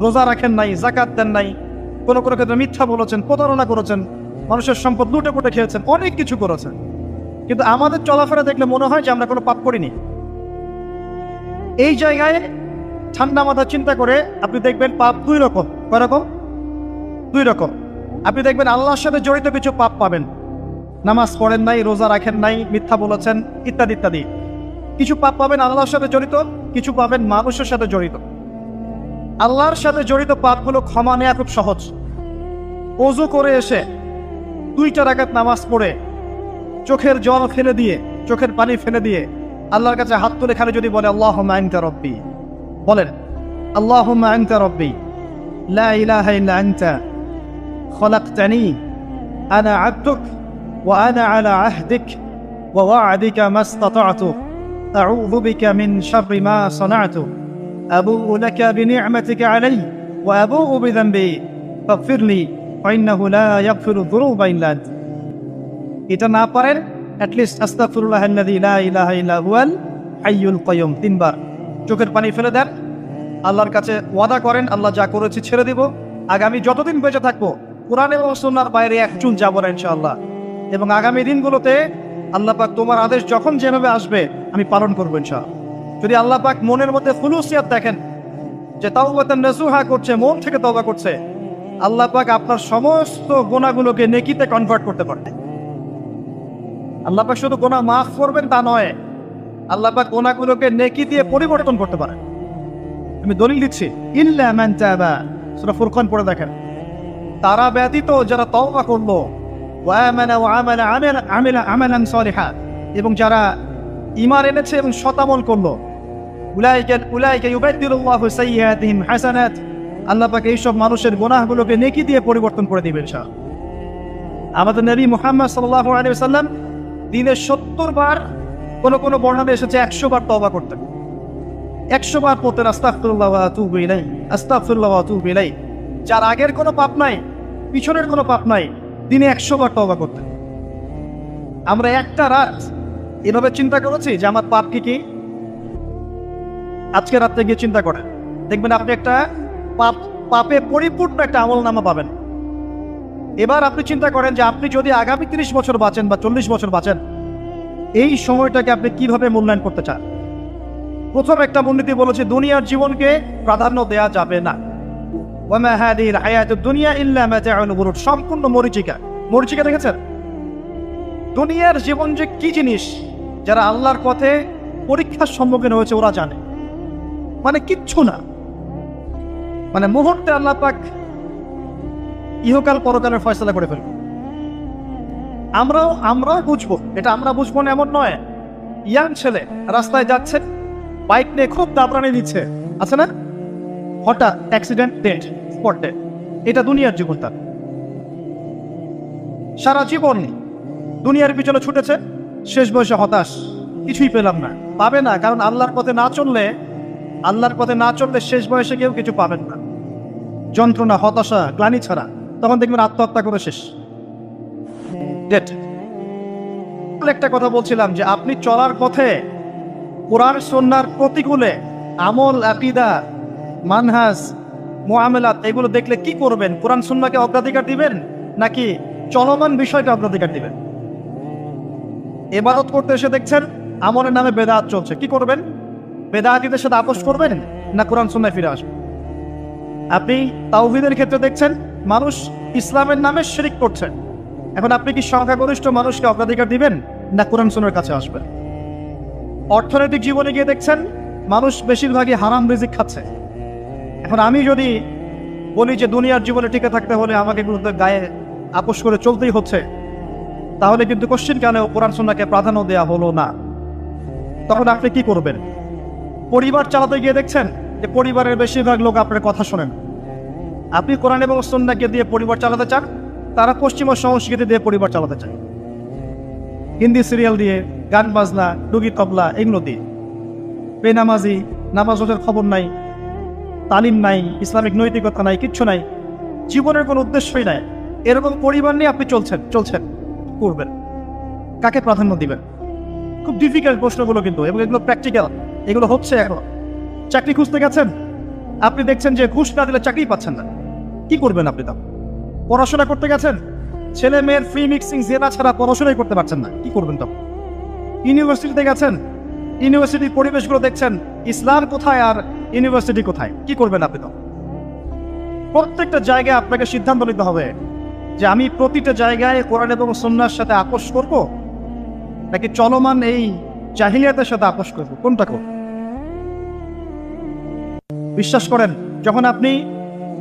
রোজা রাখেন নাই, যাকাত দেন নাই, কোনো কোনো ক্ষেত্রে মিথ্যা বলেছেন, প্রতারণা করেছেন, মানুষের সম্পদ লুটে পুটে খেয়েছেন, অনেক কিছু করেছেন। কিন্তু আমাদের চলাফেরা দেখলে মনে হয় যে আমরা কোনো পাপ করিনি। এই জায়গায় ঠান্ডা মাথা চিন্তা করে আপনি দেখবেন পাপ দুই রকম। কয় রকম? দুই রকম। আপনি দেখবেন আল্লাহর সাথে জড়িত কিছু পাপ পাবেন, নামাজ পড়েন নাই, রোজা রাখেন নাই, মিথ্যা বলেছেন, ইত্যাদি ইত্যাদি। কিছু পাপ পাবেন আল্লাহর সাথে জড়িত, কিছু পাবেন মানুষের সাথে জড়িত। আল্লাহর সাথে জড়িত পাপগুলো ক্ষমা নেওয়া খুব সহজ। ওযু করে এসে 2 রাকাত নামাজ পড়ে চোখের জল ফেলে দিয়ে, চোখের পানি ফেলে দিয়ে আল্লাহর কাছে হাত তুলে খালি যদি বলে আল্লাহুম্মা আনতা রব্বি, বলেন আল্লাহুম্মা আনতা রব্বি লা ইলাহা ইল্লা আনতা খলাকতানি আনা আবদুক ওয়া আনা আলা আহদিক ওয়া ওয়া'দিকা মাসতাতা'তু আউযু বিকা মিন শাররি মা সানা'তু আবুউ লাকা বিনি'মাতিকা আলাইয়া ওয়া আবুউ বিযানবি ফাগফিরলি ফাইন্নাহু লা ইয়াগফিরু যুনুবা ইল্লা আনতা। এটা না পারেন, অ্যাটলিস্ট আস্তাগফিরুল্লাহাল্লাযী লা ইলাহা ইল্লা হুয়াল হাইয়ুল কাইয়ুম 3 বার চোখের পানি ফেলে দেন, আল্লাহর কাছে ওয়াদা করেন আল্লাহ যা করেছি ছেড়ে দিব, আগামী যতদিন বেঁচে থাকবো কোরআন এবং সুন্নাহর বাইরে এক চুল যাব না ইনশাআল্লাহ। এবং আগামী দিনগুলোতে আল্লাহ পাক তোমার আদেশ যখন যেভাবে আসবে আমি পালন করবো ইনশাআল্লাহ। যদি আল্লাহ পাক মনের মধ্যে খুলুসিয়াত দেখেন যে তাওবাতান নাসুহা করছে, মন থেকে তওবা করছে, আল্লাহ পাক আপনার সমস্ত গুনাহগুলোকে নেকিতে কনভার্ট করতে পারে। আল্লাহ পাক শুধু গুনাহ মাফ করবেন তা নয়, আল্লাহ পাক গুনাহগুলোকে নেকি দিয়ে পরিবর্তন করতে পারে। আমি দলিল দিচ্ছি, ইল্লা মান তাবা, সূরা ফুরকান পড়ে দেখেন, তারা ব্যতীত যারা তওবা করলো, ওয়া আমানা ওয়া আমিলা আমালান সালিহা, এবং যারা ঈমান এনেছে এবং সৎ আমল করলো, উলাইকা ইউবাদদিলুল্লাহু সাইয়্যাতিহিম হাসানাত, আল্লাহ পাক এই সব মানুষের গুনাহগুলোকে নেকি দিয়ে পরিবর্তন করে দিবেন ইনশাআল্লাহ। আমাদের নবী মুহাম্মদ সাল্লাল্লাহু আলাইহি ওয়াসাল্লাম দিনে 70 বার, কোন বর্ণনা এসেছে 100 বার তওবা করতেন। 100 বার পড়তেন আস্তাগফিরুল্লাহ ওয়া আতুবু ইলাইহি, আস্তাগফিরুল্লাহ ওয়া আতুবু ইলাইহি। যার আগের কোনো পাপ নাই, পিছনের কোনো পাপ নাই, দিনে 100 বার তওবা করতেন। আমরা একটা রাত এভাবে চিন্তা করেছি যে আমার পাপ কি কি। আজকে রাত্রে গিয়ে চিন্তা করেন, দেখবেন আপনি একটা পাপে পরিপূর্ণ একটা আমলনামা পাবেন। এবার আপনি চিন্তা করেন যে আপনি যদি আগামী 30 বছর বাঁচেন বা 40 বছর বাঁচেন, এই সময়টাকে আপনি কিভাবে মূল্যায়ন করতে চান। প্রথম একটা মূলনীতি বলেছে, দুনিয়ার জীবনকে প্রাধান্য দেয়া যাবে না। ওয়ামা হাদিহিল হায়াতুদ দুনিয়া ইল্লা মাতাউল গুরুর, সম্পূর্ণ মরীচিকা। মরীচিকা দেখেছেন? দুনিয়ার জীবন যে কি জিনিস, যারা আল্লাহর পথে পরীক্ষার সম্মুখীন হয়েছে ওরা জানে। মানে কিচ্ছু না, মানে মুহূর্তে আল্লাহ পাক ইহকাল পরকালের ফয়সালা করে ফেলবে। আমরাও বুঝবো, এটা আমরা বুঝবো না এমন নয়। ইয়াং ছেলে রাস্তায় যাচ্ছে, বাইক নিয়ে খুব দাবরানি দিচ্ছে, আছে না, হঠাৎ অ্যাক্সিডেন্ট, ডেড, স্পট ডেড। এটা দুনিয়ার জীবন তার। সারা জীবন দুনিয়ার পিছনে ছুটেছে, শেষ বয়সে হতাশ, কিছুই পেলাম না। পাবে না, কারণ আল্লাহর পথে না চললে শেষ বয়সে কেউ কিছু পাবেন না। যন্ত্রণা, হতাশা, গ্লানি ছাড়া তখন দেখবেন আত্মহত্যা করে শেষ। ডেট। একটা কথা বলছিলাম যে আপনি চলার পথে কোরআন সুন্নাহর প্রতিকূলে আমল, আকীদা, মানহাজ, মুআমালাত এগুলো দেখলে কি করবেন? কোরআন সুন্নাহকে অগ্রাধিকার দিবেন নাকি চলমান বিষয়কে অগ্রাধিকার দিবেন? ইবাদত করতে এসে দেখছেন আমলের নামে বেদাত চলছে, কি করবেন? বেদাতীদের সাথে আপোষ করবেন না কোরআন সুন্নাহয় ফিরে আসবেন? আপনি তাওহীদের ক্ষেত্রে দেখছেন মানুষ ইসলামের নামে শিরক করছে, এখন আপনি কি সংখ্যাগরিষ্ঠ মানুষকে অগ্রাধিকার দিবেন না কোরআন সুন্নাহর কাছে আসবেন? অর্থনৈতিক জীবনে গিয়ে দেখছেন মানুষ বেশিরভাগই হারাম রিজিক খাচ্ছে, এখন আমি যদি বলি যে দুনিয়ার জীবনে টিকে থাকতে হলে আমাকে এগুলোতে গায়ে আপোষ করে চলতেই হচ্ছে, তাহলে কিন্তু কোশ্চিন কালেও কোরআন সুন্নাহকে প্রাধান্য দেওয়া হলো না। তখন আপনি কি করবেন? পরিবার চালাতে গিয়ে দেখছেন যে পরিবারের বেশিরভাগ লোক আপনার কথা শোনেন। আপনি কোরআন এবং সুন্নাহকে দিয়ে পরিবার চালাতে চান, তারা পশ্চিমা সংস্কৃতি দিয়ে পরিবার চালাতে চায়, হিন্দি সিরিয়াল দিয়ে, গান বাজনা, ডুগি তবলা এগুলো দিয়ে। বেনামাজি, নামাজ রোজার খবর নাই, তালিম নাই, ইসলামিক নৈতিকতা নাই, কিচ্ছু নাই, জীবনের কোনো উদ্দেশ্যই নাই। এরকম পরিবার নিয়ে আপনি চলছেন করবেন, কাকে প্রাধান্য দিবেন? খুব ডিফিকাল্ট প্রশ্নগুলো কিন্তু, এবং এগুলো প্র্যাকটিক্যাল, এগুলো হচ্ছে। এখন চাকরি খুঁজতে গেছেন, আপনি দেখছেন যে ঘুষ না দিলে চাকরি পাচ্ছেন না, কি করবেন আপনি? তা পড়াশোনা করতে গেছেন, ছেলে মেয়ের ফ্রি মিক্সিং জেনা ছাড়া পড়াশোনাই করতে পারছেন না, কি করবেন তখন? ইউনিভার্সিটিতে গেছেন, ইউনিভার্সিটির পরিবেশগুলো দেখছেন ইসলাম কোথায় আর ইউনিভার্সিটি কোথায়, কি করবেন আপনি তখন? প্রত্যেকটা জায়গায় আপনাকে সিদ্ধান্ত নিতে হবে যে আমি প্রতিটা জায়গায় কোরআন এবং সুন্নাহর সাথে আপোষ করব নাকি চলমান এই জাহিলিয়াতের সাথে আপোষ করব, কোনটা করব? বিশ্বাস করেন, যখন আপনি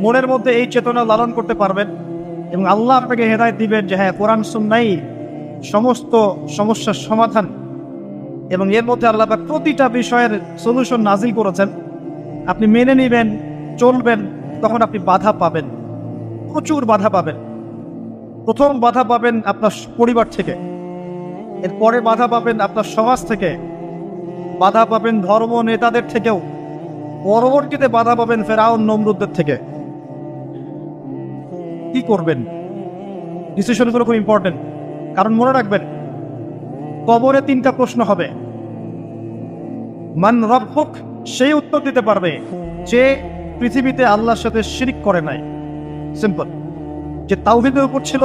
মনের মধ্যে এই চেতনা লালন করতে পারবেন এবং আল্লাহ আপনাকে হেদায়েত দিবেন যে হ্যাঁ কোরআন সুন্নাহই সমস্ত সমস্যার সমাধান, এবং এর মধ্যে আল্লাহ পাক প্রতিটা বিষয়ের সলিউশন নাজিল করেছেন, আপনি মেনে নেবেন, চলবেন, তখন আপনি বাধা পাবেন, প্রচুর বাধা পাবেন। প্রথম বাধা পাবেন আপনার পরিবার থেকে, এরপরে বাধা পাবেন আপনার সমাজ থেকে, বাধা পাবেন ধর্ম নেতাদের থেকেও, পরবর্তীতে বাধা পাবেন ফেরাউন নমরুদদের থেকে। কি করবেন? ডিসিশনগুলো খুব ইম্পর্টেন্ট, কারণ মনে রাখবেন কবরে 3টা প্রশ্ন হবে। মান রব্বুক, সেই উত্তর দিতে পারবে যে পৃথিবীতে আল্লাহর সাথে শিরক করে নাই। সিম্পল, যে তাওহীদের উপর ছিল,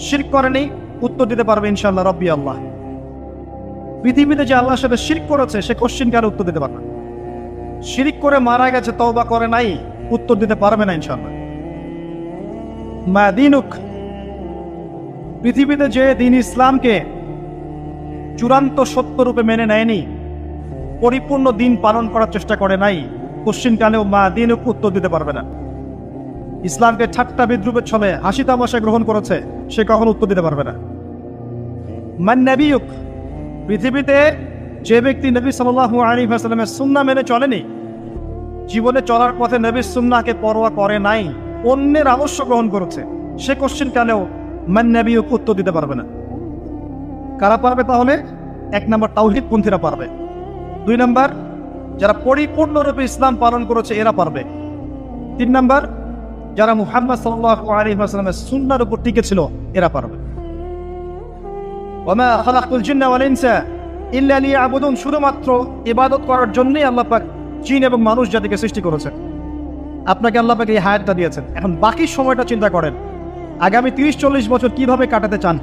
শিরক করেনি, উত্তর দিতে পারবে ইনশাআল্লাহ রব্বি আল্লাহ। পৃথিবীতে যে আল্লাহর সাথে শিরক করেছে সে কোশ্চিন কার উত্তর দিতে পারবে না। শিরক করে মারা গেছে, তওবা করে নাই, উত্তর দিতে পারবে না ইনশাআল্লাহ। মা দীনুক, পৃথিবীতে যে দিন ইসলামকে চূড়ান্ত সত্য রূপে মেনে নেয়নি, পরিপূর্ণ দিন পালন করার চেষ্টা করে নাই, কোশ্চিন কালেও মা দীনুক উত্তর দিতে পারবে না। ইসলামকে ঠাট্টা বিদ্রুপের ছলে হাসি তামাশা গ্রহণ করেছে, সে কখনো উত্তর দিতে পারবে না। মান নবিয়ুক, পৃথিবীতে যে ব্যক্তি নবী সাল্লাল্লাহু আলাইহি ওয়াসাল্লামের সুন্নাহ মেনে চলেনি, জীবনে চলার পথে নবীর সুন্নাহকে পরোয়া করে নাই, অন্যের আদর্শ গ্রহণ করেছে, সে কোশ্চিন কালেও মান নবিয়ুক উত্তর দিতে পারবে না। কারা পারবে তাহলে? 1 নম্বর তাওহীদ পন্থীরা পারবে, 2 নম্বর যারা পরিপূর্ণরূপে ইসলাম পালন করেছে এরা পারবে, 3 নম্বর যারা মুহাম্মদ সাল্লাল্লাহু আলাইহি ওয়াসাল্লামের সুন্নাহর উপর টিকে ছিল এরা পারবে। ওয়া মা খালাকতুল জিন্না ওয়াল ইনসা ইল্লা লিয়াবুদুন, শুধুমাত্র ইবাদত করার জন্যই আল্লাহ পাক জিন এবং মানুষ জাতিকে সৃষ্টি করেছেন। আপনাকে আল্লাহ পাক এই হায়াতটা দিয়েছেন, এখন বাকি সময়টা চিন্তা করেন আগামী 30-40 বছর কিভাবে কাটাতে চান।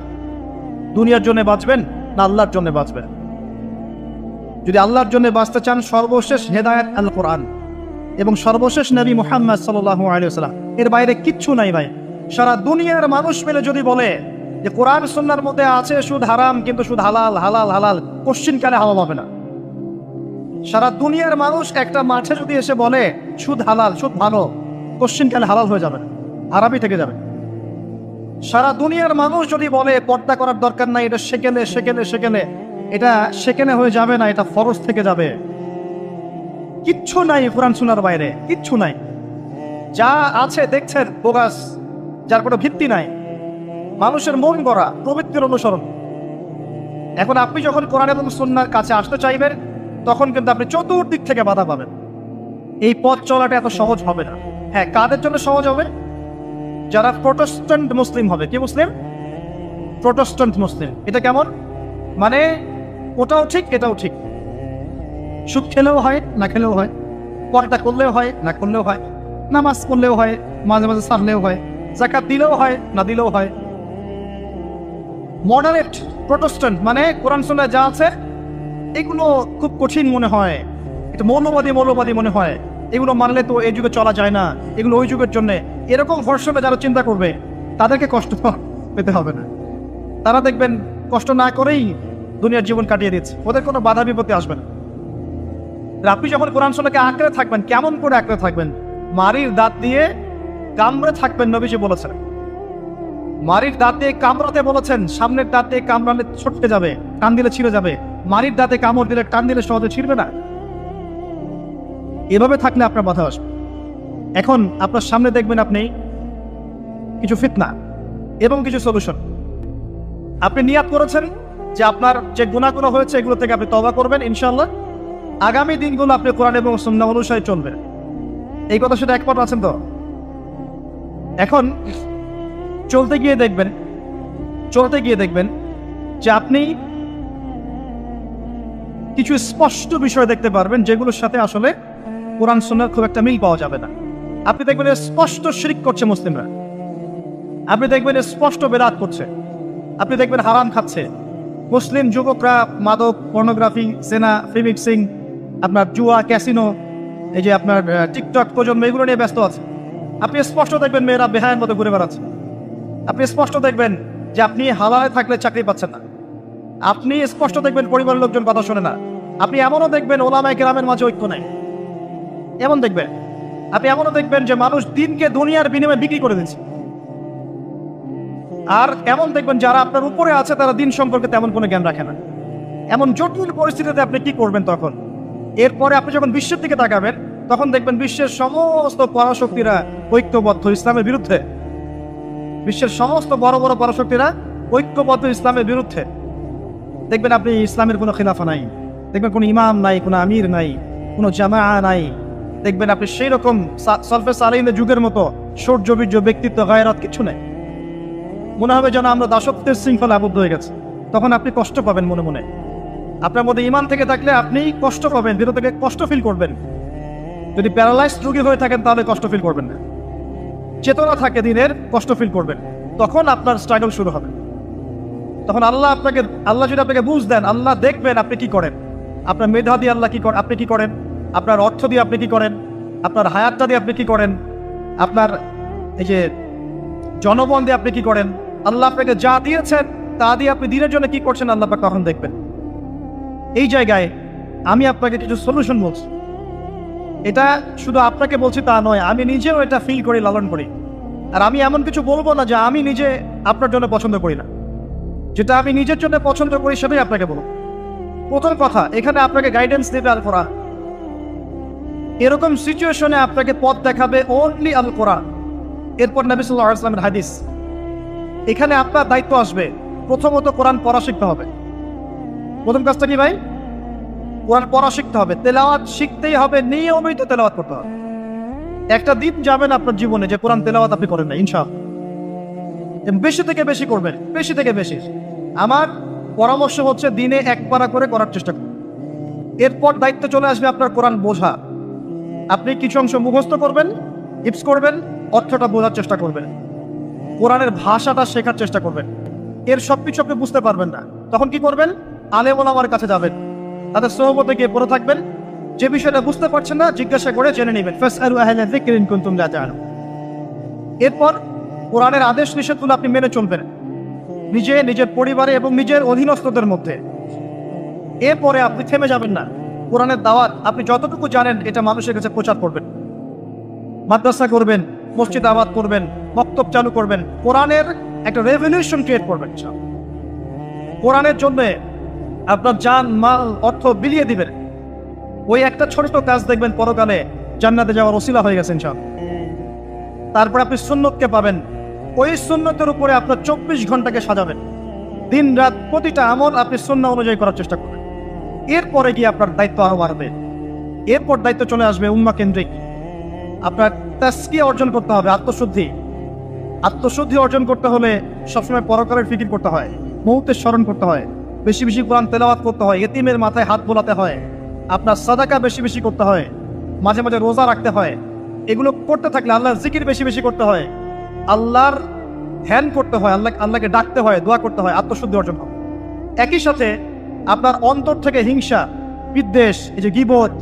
দুনিয়ার জন্য বাঁচবেন না আল্লাহর জন্য বাঁচবেন? যদি আল্লাহর জন্য বাঁচতে চান, সর্বশেষ হেদায়েত আল কোরআন এবং সর্বশেষ নবী মুহাম্মদ সাল্লাল্লাহু আলাইহি ওয়াসাল্লাম, এর বাইরে কিচ্ছু নাই ভাই। সারা দুনিয়ার মানুষ মিলে যদি বলে যে কোরআন সুন্নাহর মধ্যে আছে সুদ হারাম, কিন্তু সুদ হালাল, হালাল হালাল, কোশ্চিন কালে হালাল হবে না। সারা দুনিয়ার মানুষ একটা মাঠে যদি এসে বলে সুদ হালাল, সুদ ভালো, কোশ্চিন কালে হালাল হয়ে যাবে, হারামই থেকে যাবে। সারা দুনিয়ার মানুষ যদি বলে পর্দা করার দরকার নাই, এটা সেকেলে সেকেলে সেকেলে, এটা সেকেলে হয়ে যাবে না, এটা ফরজ থেকে যাবে। কিচ্ছু নাই কোরআন সুন্নাহর বাইরে, কিচ্ছু নাই। যা আছে দেখছেন বোগাস, যার কোনো ভিত্তি নাই, মানুষের মন গড়া প্রবৃত্তির অনুসরণ। এখন আপনি যখন কোরআন এবং সুন্নাহর কাছে আসতে চাইবেন, তখন কিন্তু আপনি চতুর্দিক থেকে বাধা পাবেন। এই পথ চলাটা এত সহজ হবে না। হ্যাঁ, কাদের জন্য সহজ হবে? যারা প্রোটেস্ট্যান্ট মুসলিম হবে। কি মুসলিম? প্রোটেস্ট্যান্ট মুসলিম। এটা কেমন? মানে ওটাও ঠিক এটাও ঠিক, সুদ খেলেও হয় না খেলেও হয়, পর্দা করলেও হয় না করলেও হয়, নামাজ পড়লেও হয়, মাঝে মাঝে সারলেও হয়, যাকাত দিলেও হয় না দিলেও হয়। মডারেট প্রোটেস্ট্যান্ট মানে কোরআন সুন্নাহয় যা আছে এগুলো খুব কঠিন মনে হয়, একটু মৌলবাদী মনে হয়, এগুলো মানলে তো এই যুগে চলা যায় না, এগুলো ওই যুগের জন্য। এরকম ভরসনে যারা চিন্তা করবে তাদেরকে কষ্ট পেতে হবে না। তারা দেখবেন কষ্ট না করেই দুনিয়ার জীবন কাটিয়ে দিচ্ছে, ওদের কোনো বাধা বিপত্তি আসবে না। আপনি যখন কোরআন সুন্নাহকে আঁকড়ে থাকবেন, কেমন করে আঁকড়ে থাকবেন? মারির দাঁত দিয়ে কামড়ে থাকবেন, নবীজি বলেছেন। মারির দাঁত দিয়ে কামড়াতে বলেছেন, সামনের দাঁত দিয়ে কামড়ালে ছটকে যাবে, টান দিলে ছিঁড়ে যাবে। মারির দাঁতে কামড় দিলে টান দিলে সহজে ছিঁড়বে না। এভাবে থাকলে আপনার বাধা আসবে। এখন আপনার সামনে দেখবেন আপনি কিছু ফিতনা এবং কিছু সলিউশন। আপনি নিয়াত করেছেন যে আপনার যে গুনাহগুলো হয়েছে এগুলো থেকে আপনি তওবা করবেন ইনশাআল্লাহ। আগামী দিনগুলো আপনি কোরআন এবং সুন্নাহ অনুসারে চলবেন। এই কথা সেটা একমত আছেন তো? এখন চলতে গিয়ে দেখবেন যে আপনি কিছু স্পষ্ট বিষয় দেখতে পারবেন যেগুলোর সাথে আসলে কোরআন সুন্নাহর খুব একটা মিল পাওয়া যাবে না। আপনি দেখবেন স্পষ্ট শিরক করছে মুসলিমরা, আপনি দেখবেন স্পষ্ট বেদাত করছে, আপনি দেখবেন হারাম খাচ্ছে। মুসলিম যুবকরা মাদক, পর্নোগ্রাফি, জেনা, ফিমিক্সিং, আপনার জুয়া, ক্যাসিনো, এই যে আপনার টিকটক প্রজন্ম, এগুলো নিয়ে ব্যস্ত আছে। আপনি স্পষ্ট দেখবেন মেয়েরা বেহায়ের মতো ঘুরে বেড়াচ্ছে। আপনি স্পষ্ট দেখবেন যে আপনি হালালে থাকলে চাকরি পাচ্ছেন না। আপনি স্পষ্ট দেখবেন পরিবারের লোকজন কথা শোনে না। আপনি এমনও দেখবেন ওলামায়ে কেরামের মাঝে ঐক্য নাই, এমন দেখবেন। আপনি এমনও দেখবেন যে মানুষ দিনকে দুনিয়ার বিনিময়ে বিক্রি করে দিচ্ছে। আর এমন দেখবেন যারা আপনার উপরে আছে তারা দিন সম্পর্কে তেমন কোনো জ্ঞান রাখে না। এমন জটিল পরিস্থিতিতে আপনি কি করবেন তখন? এরপরে আপনি যখন বিশ্বের দিকে তাকাবেন তখন দেখবেন বিশ্বের সমস্ত পরাশক্তিরা ঐক্যবদ্ধ ইসলামের বিরুদ্ধে। বিশ্বের সমস্ত বড় বড় পরাশক্তিরা ঐক্যবদ্ধ ইসলামের বিরুদ্ধে। দেখবেন আপনি ইসলামের কোনো খিলাফা নাই, দেখবেন কোনো ইমাম নাই, কোনো আমির নাই, কোনো জামাআ নাই। দেখবেন আপনি সেই রকম সালফে সালেহিনের যুগের মতো সৌর্যবীর্য, ব্যক্তিত্ব, গায়রাত কিছু নেই। মনে হবে যেন আমরা দাসত্বের শৃঙ্খলা আবদ্ধ হয়ে গেছে। তখন আপনি কষ্ট পাবেন মনে মনে। আপনার মধ্যে ইমান থেকে থাকলে আপনি কষ্ট পাবেন, ভিতর থেকে কষ্ট ফিল করবেন। যদি প্যারালাইজড রোগী হয়ে থাকেন তাহলে কষ্ট ফিল করবেন না। চেতনা থাকে দিনের, কষ্ট ফিল করবেন। তখন আপনার স্ট্রাগল শুরু হবে। তখন আল্লাহ যদি আপনাকে বুঝ দেন, আল্লাহ দেখবেন আপনি কি করেন। আপনার মেধা দিয়ে আল্লাহ কি করেন, আপনি কি করেন, আপনার অর্থ দিয়ে আপনি কি করেন, আপনার হায়াতটা দিয়ে আপনি কি করেন, আপনার এই যে জনবল দিয়ে আপনি কি করেন, আল্লাহ আপনাকে যা দিয়েছেন তা দিয়ে আপনি দিনের জন্য কি করছেন, আল্লাহ পাক তখন দেখবেন। এই জায়গায় আমি আপনাকে কিছু সলিউশন বলছি। এটা শুধু আপনাকে বলছি তা নয়, আমি নিজেও এটা ফিল করি, লালন করি। আর আমি এমন কিছু বলবো না যা আমি নিজে আপনার জন্য পছন্দ করি না। যেটা আমি নিজের জন্য পছন্দ করি সেটাই আপনাকে বলবো। প্রথম কথা, এখানে আপনাকে গাইডেন্স দেবে আল কোরআন। এরকম সিচুয়েশনে আপনাকে পথ দেখাবে অনলি আল কোরআন, এরপর নবী সাল্লাল্লাহু আলাইহি ওয়াসাল্লামের হাদিস। এখানে আপনার দায়িত্ব আসবে প্রথমত কোরআন পড়া শিখতে হবে। প্রথম কাজটা কি ভাই? কোরআন পড়া শিখতে হবে, তেলাওয়াত শিখতেই হবে, নিয়মিত তেলাওয়াত করতে হবে। একটা দিন যাবেন আপনার জীবনে যে কোরআন তেলাওয়াত আপনি করেন না, ইনশাআল্লাহ। বেশি থেকে বেশি করবেন, বেশি থেকে বেশি। আমার পরামর্শ হচ্ছে দিনে এক পারা করে করার চেষ্টা করুন। এরপর দায়িত্ব চলে আসবে আপনার কোরআন বোঝা। আপনি কিছু অংশ মুখস্থ করবেন, হিফজ করবেন, অর্থটা বোঝার চেষ্টা করবেন, কোরআনের ভাষাটা শেখার চেষ্টা করবেন। এর সবকিছু আপনি বুঝতে পারবেন না, তখন কি করবেন? আলেম ওলামার কাছে যাবেন, তাদের সোহবতে গিয়ে পড়ে থাকবেন। যে বিষয়টা বুঝতে পারছেন না জিজ্ঞাসা করে জেনে নেবেন। ফাসআলু আহলা যিকরি ইন কুনতুম লা তা'লামুন। এরপর কোরআনের আদেশ নিষেধগুলো আপনি মেনে চলবেন নিজের পরিবারে এবং নিজের অধীনস্থদের মধ্যে। এরপরে আপনি থেমে যাবেন না। কোরআনের দাওয়াত আপনি যতটুকু জানেন এটা মানুষের কাছে প্রচার করবেন, মাদ্রাসা করবেন, মসজিদ আবাদ করবেন, মক্তব চালু করবেন, কোরআনের একটা রেভলিউশন ক্রিয়েট করবেন। কোরআনের জন্য আপনার জান, মাল, অর্থ বিলিয়ে দিবেন। ওই একটা ছোট কাজ দেখবেন পরকালে জান্নাতে যাওয়ার ওসিলা হয়ে গেছে ইনশাআল্লাহ। তারপর আপনি সুন্নতকে পাবেন, ওই সুন্নতের উপরে আপনার 24 ঘন্টাকে সাজাবেন, দিন রাত প্রতিটা আমল আপনি সুন্নাহ অনুযায়ী করার চেষ্টা করবেন। এরপরে গিয়ে আপনার দায়িত্ব আরো বাড়বে। এরপর দায়িত্ব চলে আসবে উম্মাহ কেন্দ্রিক। আপনার তাসকিয়া অর্জন করতে হবে, আত্মশুদ্ধি অর্জন করতে হলে সবসময় পরকালের ফিকির করতে হয়, মৌতের স্মরণ করতে হয়, বেশি বেশি কোরআন তেলাওয়াত করতে হয়, এতিমের মাথায় হাত বোলাতে হয়, আপনার সাদাকা বেশি বেশি করতে হয়, মাঝে মাঝে রোজা রাখতে হয়। এগুলো করতে থাকলে আল্লাহর জিকির বেশি বেশি করতে হয়, আল্লাহর ধ্যান করতে হয়, আল্লাহকে ডাকতে হয়, দোয়া করতে হয়, আত্মশুদ্ধি অর্জন হবে। একই সাথে আপনার অন্তর থেকে হিংসা, বিদ্বেষ, এই যে গীবত,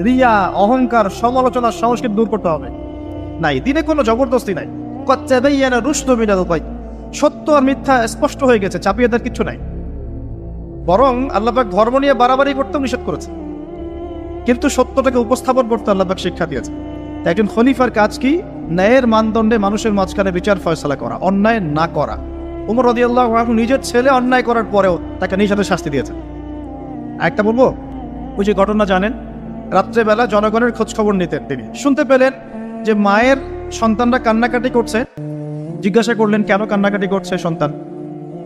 রিয়া, অহংকার, সমালোচনার সংস্কৃতি দূর করতে হবে। নাই, দিনে কোনো জবরদস্তি নাই। সত্য আর মিথ্যা স্পষ্ট হয়ে গেছে, চাপিয়ে দেওয়ার কিছু নাই। বরং আল্লাহ পাক ধর্ম নিয়ে বাড়াবাড়ি করতেও নিষেধ করেছে, কিন্তু সত্যটাকে উপস্থাপন করতে আল্লাহ পাক শিক্ষা দিয়েছে। তাই একজন খলিফার কাজ কি? ন্যায়ের মানদণ্ডে মানুষের মাঝখানে বিচার ফয়সালা করা, অন্যায় না করা। ওমর রাদিয়াল্লাহু আনহু নিজের ছেলে অন্যায় করার পরেও তাকে নিষেধে শাস্তি দিয়েছেন। আরেকটা বলবো, ওই যে ঘটনা জানেন, রাত্রেবেলা জনগণের খোঁজ খবর নিতেন তিনি। শুনতে পেলেন যে মায়ের সন্তানরা কান্নাকাটি করছে। জিজ্ঞাসা করলেন কেন কান্নাকাটি করছে সন্তান।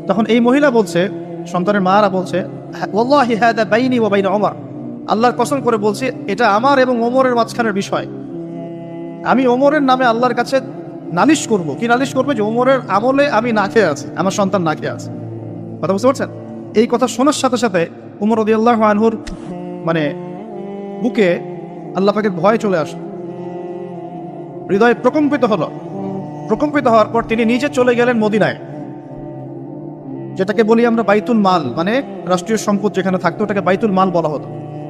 তখন এই মহিলা বলছে, সন্তানের মারা বলছে, ওয়াল্লাহি হাদা বাইনি ওয়া বাইনা ওমর, আল্লাহর কসম করে বলছি এটা আমার এবং ওমরের মাঝখানের বিষয়। আমি ওমরের নামে আল্লাহর কাছে নালিশ করব। কি নালিশ করবে? যে ওমরের আমলে আমি না খেয়ে আছি, আমার সন্তান না খেয়ে আছে। কথা বুঝতে পারছেন? এই কথা শোনার সাথে সাথে ওমর রাদিয়াল্লাহু আনহুর বুকে আল্লাহ পাকের ভয় চলে আসে, হৃদয় প্রকম্পিত হলো। প্রকম্পিত হওয়ার পর তিনি নিজে চলে গেলেন মদিনায়, যেটাকে বলি আমরা বাইতুল মাল, রাষ্ট্রীয় সম্পদ যেখানে থাকতো ওটাকে বাইতুল মাল বলা হতো।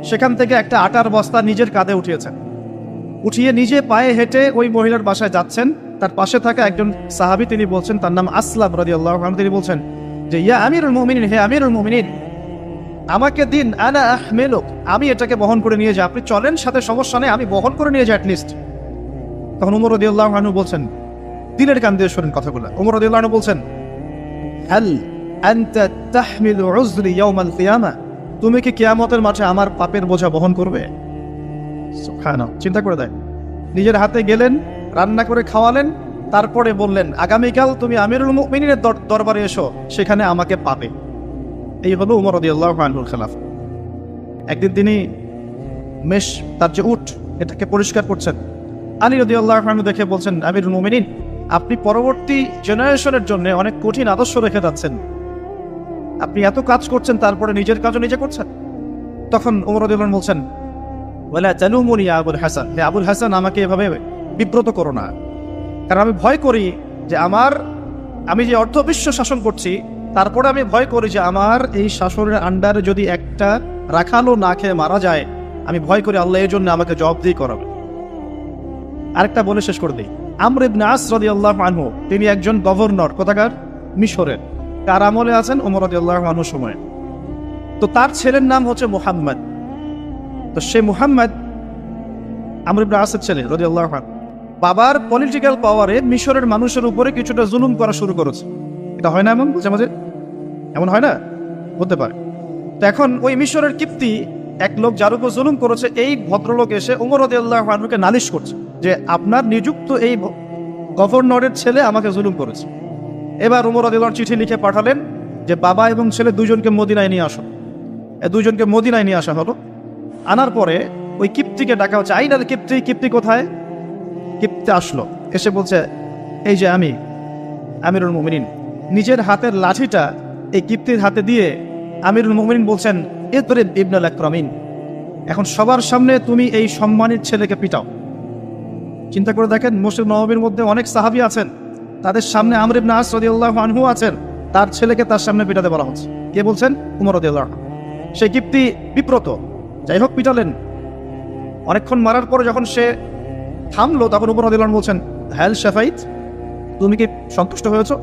সেখান থেকে একটা আটার বস্তা নিজের কাঁধে উঠিয়েছেন, উঠিয়ে নিজে পায়ে হেঁটে ওই মহিলার বাসায় যাচ্ছেন। তার পাশে থাকা একজন সাহাবী, তিনি বলছেন, তার নাম আসলাম রাদিয়াল্লাহু আনহু, তিনি বলছেন যে ইয়া আমিরুল মুমিনিন, হে আমিরুল মুমিনিন, আমাকে দিন, আনা আহমিলুক, আমি এটাকে বহন করে নিয়ে যাই। আপনি চলেন, সাথে সমস্যা নেই, আমি বহন করে নিয়ে যাই অ্যাটলিস্ট। তখন ওমর রাদিয়াল্লাহু আনহু বলছেন, দিলের কান দিয়ে শোনেন কথাগুলো। ওমর রাদিয়াল্লাহু আনহু বলছেন, হাল আনতা তাহমিলু উযরি ইয়াউমাল কিয়ামাহ, তুমি কি কিয়ামতের মাঠে আমার পাপের বোঝা বহন করবে? সুবহানাল্লাহ, চিন্তা করে দেয়। নিজের হাতে গেলেন, রান্না করে খাওয়ালেন, তারপরে বললেন আগামীকাল তুমি আমিরুল মুমিনিনের দরবারে এসো, সেখানে আমাকে পাবে। এই হলো ওমর রাদিয়াল্লাহু আনহুর খেলাফত। একদিন তিনি তার যে উট, এটাকে পরিষ্কার করছেন। আলী রাদিয়াল্লাহু আনহু দেখে বলছেন, আমিরুল মুমিনিন, আপনি পরবর্তী জেনারেশনের জন্য অনেক কঠিন আদর্শ রেখে যাচ্ছেন। আপনি এত কাজ করছেন, তারপরে নিজের কাজও নিজে করছেন। তখন ওমর রাদিয়াল্লাহু আনহু বলছেন, ওয়ালা তালুমুনি ইয়া আবুল হাসান, হে আবুল হাসান, আমাকে এভাবে বিব্রত করো না। কারণ আমি ভয় করি যে আমি যে অর্ধবিশ্ব শাসন করছি, তারপরে আমি ভয় করি যে আমার এই শাসনের আন্ডারে যদি একটা রাখালও না খেয়ে মারা যায়, আমি ভয় করি আল্লাহ এই জন্য আমাকে জবাবদিহি করাবে। আরেকটা বলে শেষ করে দিই, আমর ইবনে আস রাদিয়াল্লাহু আনহু, তিনি একজন গভর্নর, কোথাকার? মিশরের। কার আমলে আছেন? ওমর রাদিয়াল্লাহু আনহুর সময়। তো তার ছেলের নাম হচ্ছে মুহাম্মদ। তো সে মুহাম্মদ আমর ইবনে আসের ছেলে রাদিয়াল্লাহু আনহু, বাবার পলিটিক্যাল পাওয়ারে মিশরের মানুষের উপরে কিছুটা জুলুম করা শুরু করেছে। এটা হয় না এমন? মাঝে মাঝে এমন হয় না? হতে পারে। তো এখন ওই মিশরের কিপ্তি এক লোক যার উপর জুলুম করেছে, এই ভদ্রলোক এসে ওমর রাদিয়াল্লাহু আনহুকে নালিশ করছে যে আপনার নিযুক্ত এই গভর্নরের ছেলে আমাকে জুলুম করেছে। এবার ওমর রাদিয়াল্লাহু আনহু চিঠি লিখে পাঠালেন যে বাবা এবং ছেলে দুজনকে মদিনায় নিয়ে আসো। দুজনকে মদিনায় নিয়ে আসা হলো। আনার পরে ওই কিপ্তিকে ডাকা হচ্ছে, আইনার কিপ্তি কোথায়? কিপ্তি আসলো, এসে বলছে, এই যে আমি আমিরুল মুমিনিন। নিজের হাতের লাঠিটা এই কিপ্তির হাতে দিয়ে আমিরুল মুমিনিন বলছেন, ইদরিব ইবনুল আকরামিন, এখন সবার সামনে তুমি এই সম্মানিত ছেলেকে পিটাও। চিন্তা করে দেখেন, মসজিদ নববীর মধ্যে অনেক সাহাবী আছেন, তাদের সামনে আমর ইবনে আস রাদিয়াল্লাহু আনহু আছেন, তার ছেলেকে তার সামনে পিটাতে বলা হচ্ছে। কে বলছেন? ওমর রাদিয়াল্লাহু আনহু। সেই কিপ্তি বিব্রত, যাই হোক পিটালেন। অনেকক্ষণ মারার পরে যখন সে থামলো, তখন ওমর রাদিয়াল্লাহু আনহু বলছেন, হ্যাল শাফাইত, তুমি কি সন্তুষ্ট হয়েছো?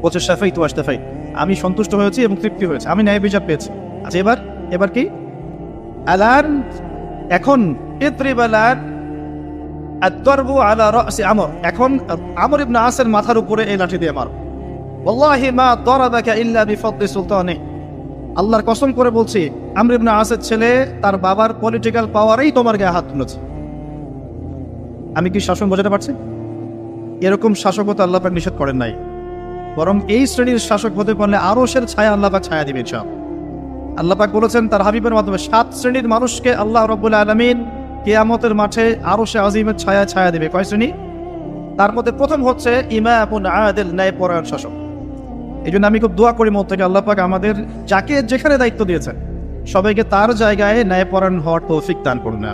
বলছে, শাফাইত ওয়া শাফাইত, আমি সন্তুষ্ট হয়েছি এবং তৃপ্তি হয়েছে, আমি ন্যায় বিচার পেয়েছি। আচ্ছা, এবার কি? আলান, এখন ইদরিব আলান আদ-দারবু আলা রাসি আমর, এখন আমর ইবনে আসের মাথার উপরে এই লাঠি দিয়ে মারো। ওয়াল্লাহি মা দারাবাকা ইল্লা বিফদলি সুলতানি, আল্লাহর কসম করে বলছি, আমর ইবনে আসের ছেলে তার বাবার পলিটিক্যাল পাওয়ারেই তোমার গায়ে হাত তুলেছে। আমি কি শাসন বোঝাতে পারছি? এরকম শাসকতা আল্লাহ পাক নিষেধ করেন নাই, বরং এই শ্রেণীর শাসক হতে পারলে আরশের ছায়া আল্লাহ পাক ছায়া দিবেন সব। আল্লাহ পাক বলেছেন তার হাবিবের মাধ্যমে 7 শ্রেণীর মানুষকে আল্লাহ রাব্বুল আলামিন কিয়ামতের মাঠে আরশে আজিমের ছায়া ছায়া দেবে। কয় শ্রেণী? তার মধ্যে প্রথম হচ্ছে ইমামুন আদিল, ন্যায়পরায়ণ শাসক। এই জন্য আমি খুব দোয়া করি মন থেকে আল্লাহ পাক আমাদের যাকে যেখানে দায়িত্ব দিয়েছেন সবাইকে তার জায়গায় ন্যায়পরায়ণ হওয়ার তৌফিক দান করুন।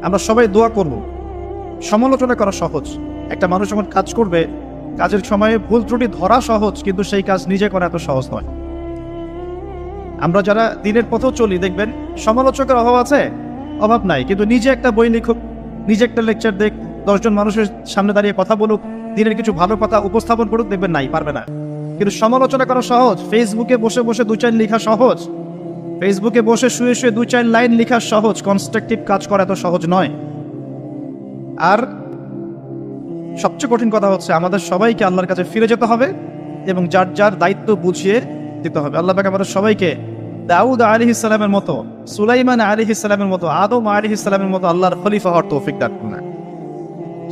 আমরা সবাই দোয়া করব। সমালোচনা করা সহজ, একটা মানুষ যখন কাজ করবে কাজের সময়ে ভুল ত্রুটি ধরা সহজ, কিন্তু সেই কাজ নিজে করা এত সহজ নয়। আমরা যারা দিনের পথেও চলি দেখবেন সমালোচকের অভাব আছে, অভাব নাই, কিন্তু নিজে একটা বই লিখুক, নিজে একটা লেকচার দেখ, 10 জন মানুষের সামনে দাঁড়িয়ে কথা বলুক, দিনের কিছু ভালো কথা উপস্থাপন করুক, দেখবেন নাই, পারবে না। কিন্তু সমালোচনা করা সহজ, ফেসবুকে বসে বসে 2-4 লেখা সহজ, ফেসবুকে বসে শুয়ে শুয়ে 2-4 লাইন লেখা সহজ, কনস্ট্রাকটিভ কাজ করা এত সহজ নয়। আর সবচেয়ে কঠিন কথা হচ্ছে আমাদের সবাইকে আল্লাহর কাছে ফিরে যেতে হবে এবং যার যার দায়িত্ব বুঝিয়ে দিতে হবে। আল্লাহ পাক আমাদের সবাইকে দাউদ আলাইহিস সালামের মতো, সুলাইমান আলাইহিস সালামের মতো, আদম আলাইহিস সালামের মতো আল্লাহর খলিফা হওয়ার তৌফিক দান করুন।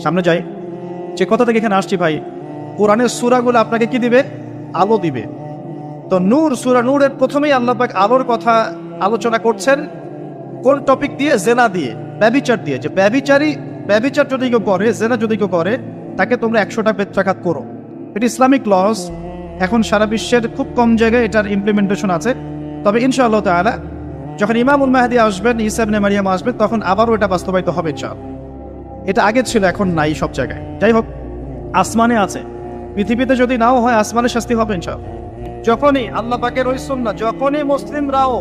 সামনে যাই, যে কথা থেকে এখানে আসছি ভাই, কোরআনের সূরাগুলো আপনাকে কি দিবে? আলো দিবে। তো নূর, সূরা নূরের প্রথমেই আল্লাহ পাক আলোর কথা আলোচনা করছেন। কোন টপিক দিয়ে? জেনা দিয়ে, ব্যভিচার দিয়ে। যে ব্যভিচার যদি কেউ করে, জেনা যদি কেউ করে, তাকে তোমরা 100টা বেত্রাঘাত করো। এটা ইসলামিক লস। এখন সারা বিশ্বের খুব কম জায়গায় এটার ইমপ্লিমেন্টেশন আছে, তবে ইনশাআল্লাহ তাআলা যখন ইমামুল মাহদী আসবেন, ঈসা ইবনে মারিয়াম আসবেন, তখন আবারও এটা বাস্তবায়িত হবে ইনশাআল্লাহ। এটা আগে ছিল, এখন নাই সব জায়গায়। যাই হোক, আসমানে আছে, পৃথিবীতে যদি নাও হয় আসমানে শাস্তি হবে ইনশাআল্লাহ। যখনই আল্লাহ পাকের ওই সুন্নাহ, যখনই মুসলিমরাও,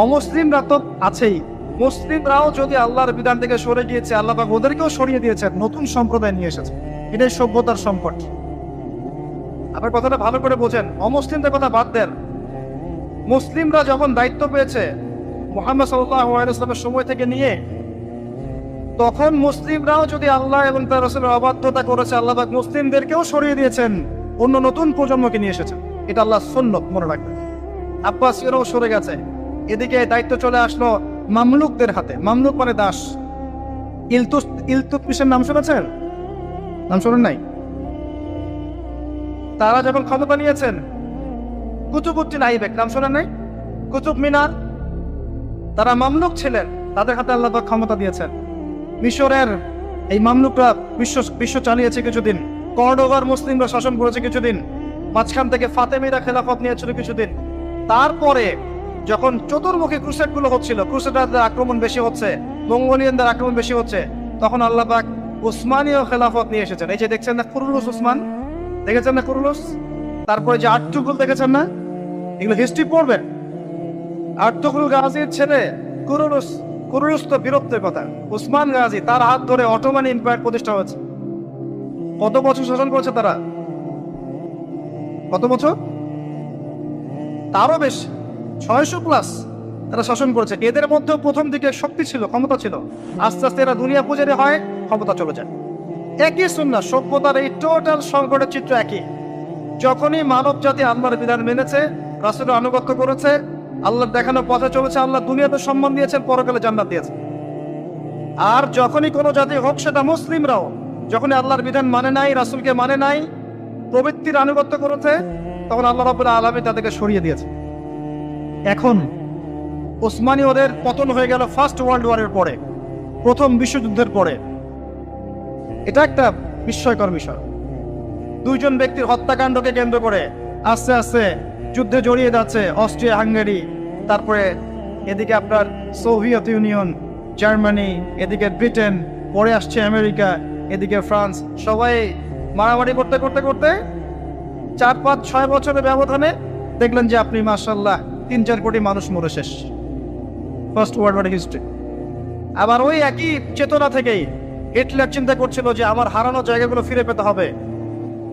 অমুসলিমরা তো আছেই, মুসলিমরাও যদি আল্লাহর বিধান থেকে সরে গিয়েছে, আল্লাহ পাক ওদেরকেও সরিয়ে দিয়েছেন, নতুন সম্প্রদায় নিয়ে এসেছে। এটাই সভ্যতার সংকট। আপনার কথাটা ভালো করে বোঝেন, অমুসলিমদের কথা বাদ দেন। মুসলিমরা যখন দায়িত্ব পেয়েছে মুহাম্মদ সাল্লাল্লাহু আলাইহি ওয়াসাল্লামের সময় থেকে নিয়ে, তখন মুসলিমরাও যদি আল্লাহ এবং তার রাসূলের অবাধ্যতা করেছে, আল্লাহ পাক মুসলিমদেরকেও সরিয়ে দিয়েছেন, অন্য নতুন প্রজন্মকে নিয়ে এসেছেন। এটা আল্লাহর সুন্নাত, মনে রাখবেন। আব্বাসীয়রাও সরে গেছে, এদিকে দায়িত্ব চলে আসলো মামলুকদের হাতে। মামলুক মানে দাস। ইলতুৎমিশের নাম শুনেছেন? নাম শোনেন নাই? তারা যখন ক্ষমতা নিয়েছেন, কুতুবউদ্দিন আইবেক নাম শোনেন নাই? কুতুব মিনার, তারা মামলুক ছিলেন, তাদের হাতে আল্লাহ পাক ক্ষমতা দিয়েছেন। মিশরের এই মামলুকরা বিশ্ব চালিয়েছে কিছুদিন, কর্ডোভার মুসলিমরা শাসন করেছে কিছুদিন, মাঝখান থেকে ফাতেমিরা খেলাফত নিয়েছিল কিছুদিন। তারপরে যখন চতুর্মুখী ক্রুসেডগুলো হচ্ছিল, ক্রুসেডারদের আক্রমণ বেশি হচ্ছে, মঙ্গোলিয়ানদের আক্রমণ বেশি হচ্ছে, তখন আল্লাহ পাক উসমানীয় খেলাফত নিয়ে এসেছেন। এই যে দেখছেন না কুরুলুস উসমান, দেখেছেন না কুরুলুস? তারপরে যে আর্তুগুল দেখেছেন না? এগুলো হিস্ট্রি পড়বেন। আর্তুগুল গাজীর ছেলে কুরুলুস, কুরুলুস তো বীরত্বের কথা। উসমান গাজী, তার হাত ধরে অটোমান এম্পায়ার প্রতিষ্ঠা হয়েছে। কত বছর শাসন করেছে তারা? কত বছর? তারও বেশ, 600+ তারা শাসন করেছে। এদের মধ্যেও প্রথম দিকে শক্তি ছিল, ক্ষমতা ছিল, আস্তে আস্তে এরা দুনিয়া পূজারি হয়, ক্ষমতা চলে যায়। একই সুন্নাহ, সভ্যতার এই টোটাল সংকটের চিত্র একই। যখনই মানব জাতি আল্লাহর বিধান মেনেছে, রাসূলের আনুগত্য করেছে, আল্লাহর দেখানো পথে চলেছে, আল্লাহ দুনিয়াতে সম্মান দিয়েছেন, পরকালে জান্নাত দিয়েছেন। আর যখনই কোনো জাতি হোক, সেটা মুসলিমরাও, যখনই আল্লাহর বিধান মানে নাই, রাসূলকে মানে নাই, প্রবৃত্তির আনুগত্য করেছে, তখন আল্লাহ রাব্বুল আলামিন তাদেরকে সরিয়ে দিয়েছে। এখন ওসমানীয়দের পতন হয়ে গেল ফার্স্ট ওয়ার্ল্ড ওয়ারের পরে, প্রথম বিশ্বযুদ্ধের পরে। এটা একটা বিস্ময়কর বিষয়। 2 জন ব্যক্তির হত্যাকাণ্ডকে কেন্দ্র করে আস্তে আস্তে যুদ্ধে জড়িয়ে যাচ্ছে অস্ট্রিয়া, হাঙ্গেরি, তারপরে এদিকে আপনার সোভিয়েত ইউনিয়ন, জার্মানি, এদিকে ব্রিটেন, পরে আসছে আমেরিকা, এদিকে ফ্রান্স। সবাই মারামারি করতে করতে করতে 4-5-6 বছরের ব্যবধানে দেখলেন যে আপনি মাশাআল্লাহ 3-4 কোটি মানুষ মরে শেষ। First world war history. আবার ওই একই চেতনা থেকেই হিটলার চিন্তা করছিল যে আমার হারানো জায়গাগুলো ফিরে পেতে হবে।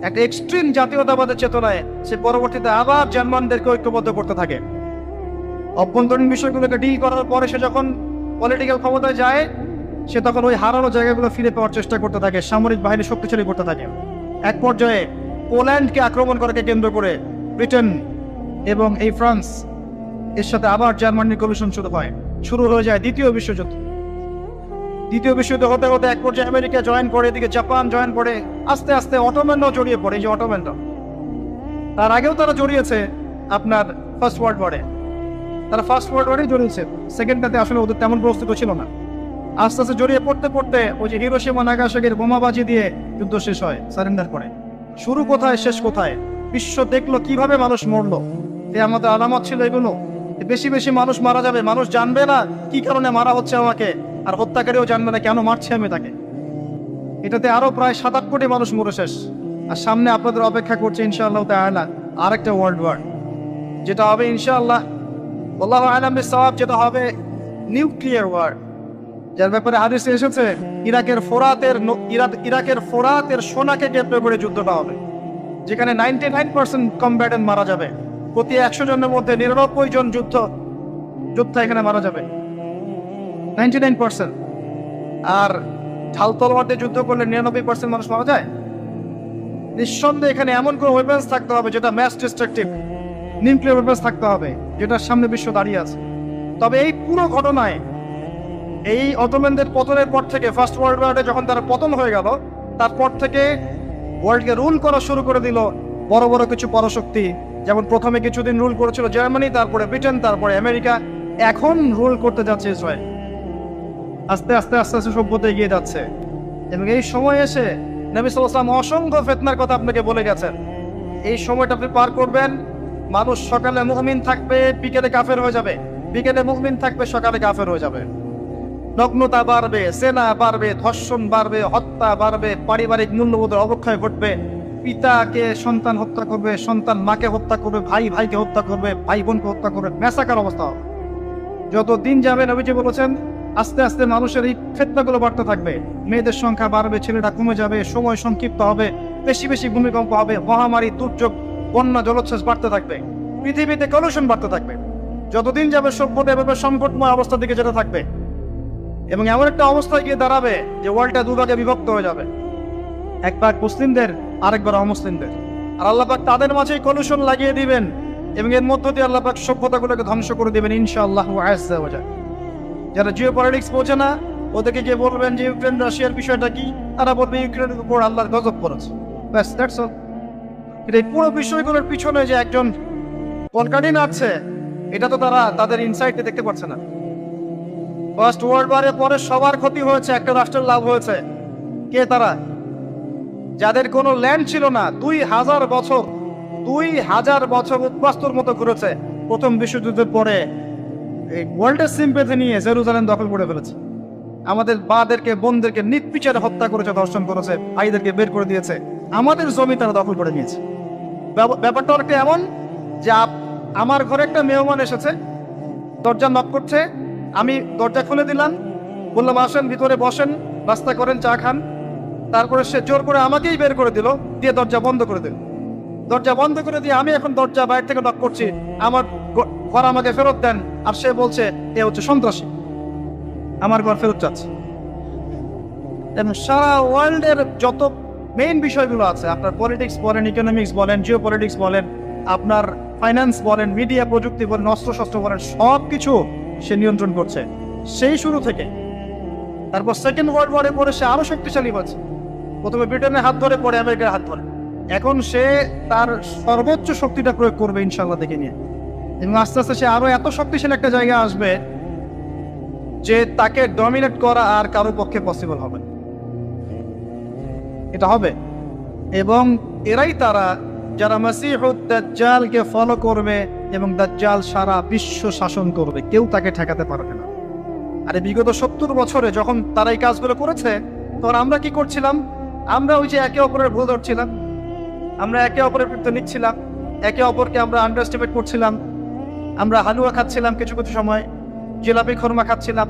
একটা এক্সট্রিম জাতীয়তাবাদের চেতনায় সে পরবর্তীতে আবার জার্মানদেরকে ঐক্যবদ্ধ করতে থাকে। অভ্যন্তরীণ বিষয়গুলোকে ডিল করার পরে সে যখন পলিটিক্যাল ক্ষমতায় যায়, সে তখন ওই হারানো জায়গাগুলো ফিরে পাওয়ার চেষ্টা করতে থাকে, সামরিক বাহিনী শক্তিশালী করতে থাকে। এক পর্যায়ে পোল্যান্ডকে আক্রমণ করাকে কেন্দ্র করে ব্রিটেন এবং এই ফ্রান্স এর সাথে আবার জার্মানির কমিশন শুরু হয়ে যায় দ্বিতীয় বিশ্বযুদ্ধ। দ্বিতীয় বিশ্বযুদ্ধ হতে হতে এক পর্যায়ে আমেরিকা জয়েন করে, এদিকে জাপান জয়েন করে, আস্তে আস্তে অটোম্যানরাও জড়িয়ে পড়ে। এই যে অটোম্যানরা, তার আগেও তারা জড়িয়েছে আপনার ফার্স্ট ওয়ার্ল্ড ওয়ারে। তারা ফার্স্ট ওয়ার্ল্ড ওয়ারে জড়িয়েছে, সেকেন্ডটাতে আসলে ওদের তেমন প্রস্তুত ছিল না। আস্তে আস্তে জড়িয়ে পড়তে পড়তে ওই যে হিরোশিমা নাগাসাকির বোমাবাজি দিয়ে যুদ্ধ শেষ হয়, সারেন্ডার করে। শুরু কোথায় শেষ কোথায়, বিশ্ব দেখলো কিভাবে মানুষ মরলো। আমাদের আলামত ছিল এগুলো, বেশি বেশি মানুষ মারা যাবে, মানুষ জানবে না কি কারণে মারা হচ্ছে আমাকে, আর হত্যাকারীও জানবে না কেন মারছে আমি তাকে। এটাতে আরো প্রায় 7-8 কোটি মানুষ মরে শেষ। আর সামনে আপনাদের অপেক্ষা করছে ইনশাআল্লাহ তাআলা আরেকটা ওয়ার্ল্ড ওয়ার, যেটা হবে ইনশাআল্লাহ আল্লাহু আ'লাম বিস-সাওয়াব, যেটা হবে নিউক্লিয়ার ওয়ার। যার ব্যাপারে হাদিসে এসেছে ইরাকের ফোরাতের সোনাকে কেন্দ্র করে যুদ্ধটা হবে, যেখানে 99% কমব্যাটেন্ট মারা যাবে। প্রতি 100 জনের মধ্যে 99 জন যোদ্ধা এখানে মারা যাবে, 99%। আর ঢাল তলোয়ার দিয়ে যুদ্ধ করলে 99% মানুষ মারা যায়। নিঃসন্দেহে এখানে এমন কোনো ওয়েপন্স থাকতে হবে যেটা ম্যাস ডিস্ট্রাকটিভ, নিউক্লিয়ার ওয়েপন্স থাকতে হবে, যেটার সামনে বিশ্ব দাঁড়িয়ে আছে। তবে এই পুরো ঘটনায়, এই অটোম্যানদের পতনের পর থেকে, ফার্স্ট ওয়ার্ল্ড ওয়ারে যখন তারা পতন হয়ে গেল, তারপর থেকে ওয়ার্ল্ডকে রুল করা শুরু করে দিল বড় বড় কিছু পরাশক্তি। যেমন প্রথমে কিছুদিন রুল করেছিল জার্মানি, তারপরে ব্রিটেন, তারপরে আমেরিকা, এখন রুল করতে যাচ্ছে ইসরায়েল। আস্তে আস্তে আস্তে আস্তে সভ্যতা এগিয়ে যাচ্ছে। এবং এই সময় এসে নবী সাল্লাল্লাহু আলাইহি ওয়াসাল্লাম অসংখ্য ফিতনার কথা আপনাকে বলে গেছেন। এই সময়টা আপনি পার করবেন, মানুষ সকালে মুমিন থাকবে, বিকেলে কাফের হয়ে যাবে, বিকেলে মুমিন থাকবে, সকালে কাফের হয়ে যাবে। নগ্নতা বাড়বে, সেনা বাড়বে, ধর্ষণ বাড়বে, হত্যা বাড়বে, পারিবারিক মূল্যবোধের অবক্ষয় ঘটবে। পিতাকে সন্তান হত্যা করবে, সন্তান মাকে হত্যা করবে, ভাই ভাইকে হত্যা করবে, ভাই বোনকে হত্যা করবে, ম্যাসাকার অবস্থা হবে। যত দিন যাবে নবীজি বলেছেন আস্তে আস্তে মানুষের এই ফিতনাগুলো বাড়তে থাকবে। মেয়েদের সংখ্যা বাড়বে, ছেলেটা কমে যাবে, সময় সংক্ষিপ্ত হবে, বেশি বেশি ভূমিকম্প হবে, মহামারী, দুর্যোগ, বন্যা, জলোচ্ছ্বাস বাড়তে থাকবে, পৃথিবীতে কলুষণ বাড়তে থাকবে। যতদিন যাবে সভ্যতা এভাবে সংকটময় অবস্থার দিকে যেতে থাকবে, এবং এমন একটা অবস্থায় গিয়ে দাঁড়াবে যে ওয়ার্ল্ডটা দুভাগে বিভক্ত হয়ে যাবে, এক ভাগ মুসলিমদের, আরেকবার অমুসলিমদের। আর আল্লাহ পাক তাদের মাঝে কলুষণ লাগিয়ে দিবেন, এবং এর মধ্য দিয়ে আল্লাহ পাক সভ্যতাগুলোকে ধ্বংস করে দিবেন ইনশাআল্লাহ আযজা ওয়া জাল। যারা জিও পলিটিক্স বোঝে না, ওদেরকে গিয়ে বলবেন যে ইউক্রেন রাশিয়ার বিষয়টা কি, তারা বলবে ইউক্রেনের উপর আল্লাহর গজব পড়েছে, ব্যাস, দ্যাটস অল। এই পুরো বিষয়গুলোর পিছনে যে একজন কলকাঠি আছে, এটা তো তারা তাদের ইনসাইটে দেখতে পাচ্ছে না। ফার্স্ট ওয়ার্ল্ড ওয়ারের পরে সবার ক্ষতি হয়েছে, একটা রাষ্ট্রের লাভ হয়েছে। কে তারা? যাদের কোনো ল্যান্ড ছিল না, 2000 বছর উদ্বাস্তুর মতো ঘুরেছে। প্রথম বিশ্বযুদ্ধের পরে এই ওয়ার্ল্ডের সিম্পেথি নিয়ে জেরুজালেম দখল করে ফেলেছে। আমাদের বাদেরকে, বোনদেরকে নির্বিচারে হত্যা করেছে, ধর্ষণ করেছে, ভাইদেরকে বের করে দিয়েছে, আমাদের জমি তারা দখল করে নিয়েছে। ব্যাপারটা অনেকটা এমন যে আমার ঘরে একটা মেহমান এসেছে, দরজা নক করছে, আমি দরজা খুলে দিলাম, বললাম আসেন ভিতরে বসেন, নাস্তা করেন, চা খান। তারপরে সে জোর করে আমাকেই বের করে দিল, দিয়ে দরজা বন্ধ করে দিল। দরজা বন্ধ করে দিয়ে আমি এখন দরজা বাইরে থেকে নক করছি, আমার ঘর আমাকে ফেরত দেন, আর সে বলছে এ হচ্ছে সন্ত্রাসী, আমার ঘর ফেরত চাচ্ছে। এবং সারা ওয়ার্ল্ডের যত মেইন বিষয়গুলো আছে, আপনার পলিটিক্স বলেন, ইকোনমিক্স বলেন, জিও পলিটিক্স বলেন, আপনার ফাইন্যান্স বলেন, মিডিয়া প্রযুক্তি বলেন, অস্ত্রশস্ত্র বলেন, সব কিছু সে নিয়ন্ত্রণ করছে সেই শুরু থেকে। তারপর সেকেন্ড ওয়ার্ল্ড ওয়ারের পরে সে আরো শক্তিশালী হয়েছে। প্রথমে ব্রিটেনের হাত ধরে, পরে আমেরিকার হাত ধরে। এখন সে তার সর্বোচ্চ শক্তিটা প্রয়োগ করবে ইনশাআল্লাহ দেখে নিয়ে, এবং আস্তে আস্তে সে আরো এত শক্তিশালী একটা জায়গা আসবে যে তাকে ডমিনেট করা আর কারো পক্ষে পসিবল হবে, এটা হবে। এবং এরাই তারা যারা মাসিহুদ দাজ্জালকে ফলো করবে, এবং দাজ্জাল সারা বিশ্ব শাসন করবে, কেউ তাকে ঠেকাতে পারবে না। আরে বিগত 70 বছরে যখন তারা এই কাজগুলো করেছে, তখন আমরা কি করছিলাম? আমরা ওই যে একে অপরের ভুল ধরছিলাম, আমরা একে অপরের বিরুদ্ধে নিচ্ছিলাম, একে অপরকে আমরা আন্ডারস্টিমেট করছিলাম, আমরা হালুয়া খাচ্ছিলাম, কিছু কিছু সময় জিলাপি খরমা খাচ্ছিলাম।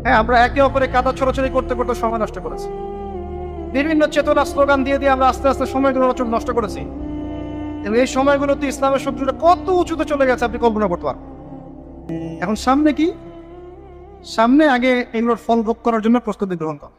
হ্যাঁ, আমরা একে অপরে কাদা ছড়াছড়ি করতে করতে সময় নষ্ট করেছি। বিভিন্ন চেতনা স্লোগান দিয়ে দিয়ে আমরা আস্তে আস্তে সময়গুলো নষ্ট করেছি। এবং এই সময়গুলোতে ইসলামের শত্রুরা কত উঁচুতে চলে গেছে আপনি কল্পনা করতে পারেন। এখন সামনে কি? সামনে আগে এগুলোর ফল ভোগ করার জন্য প্রস্তুতি গ্রহণ করা।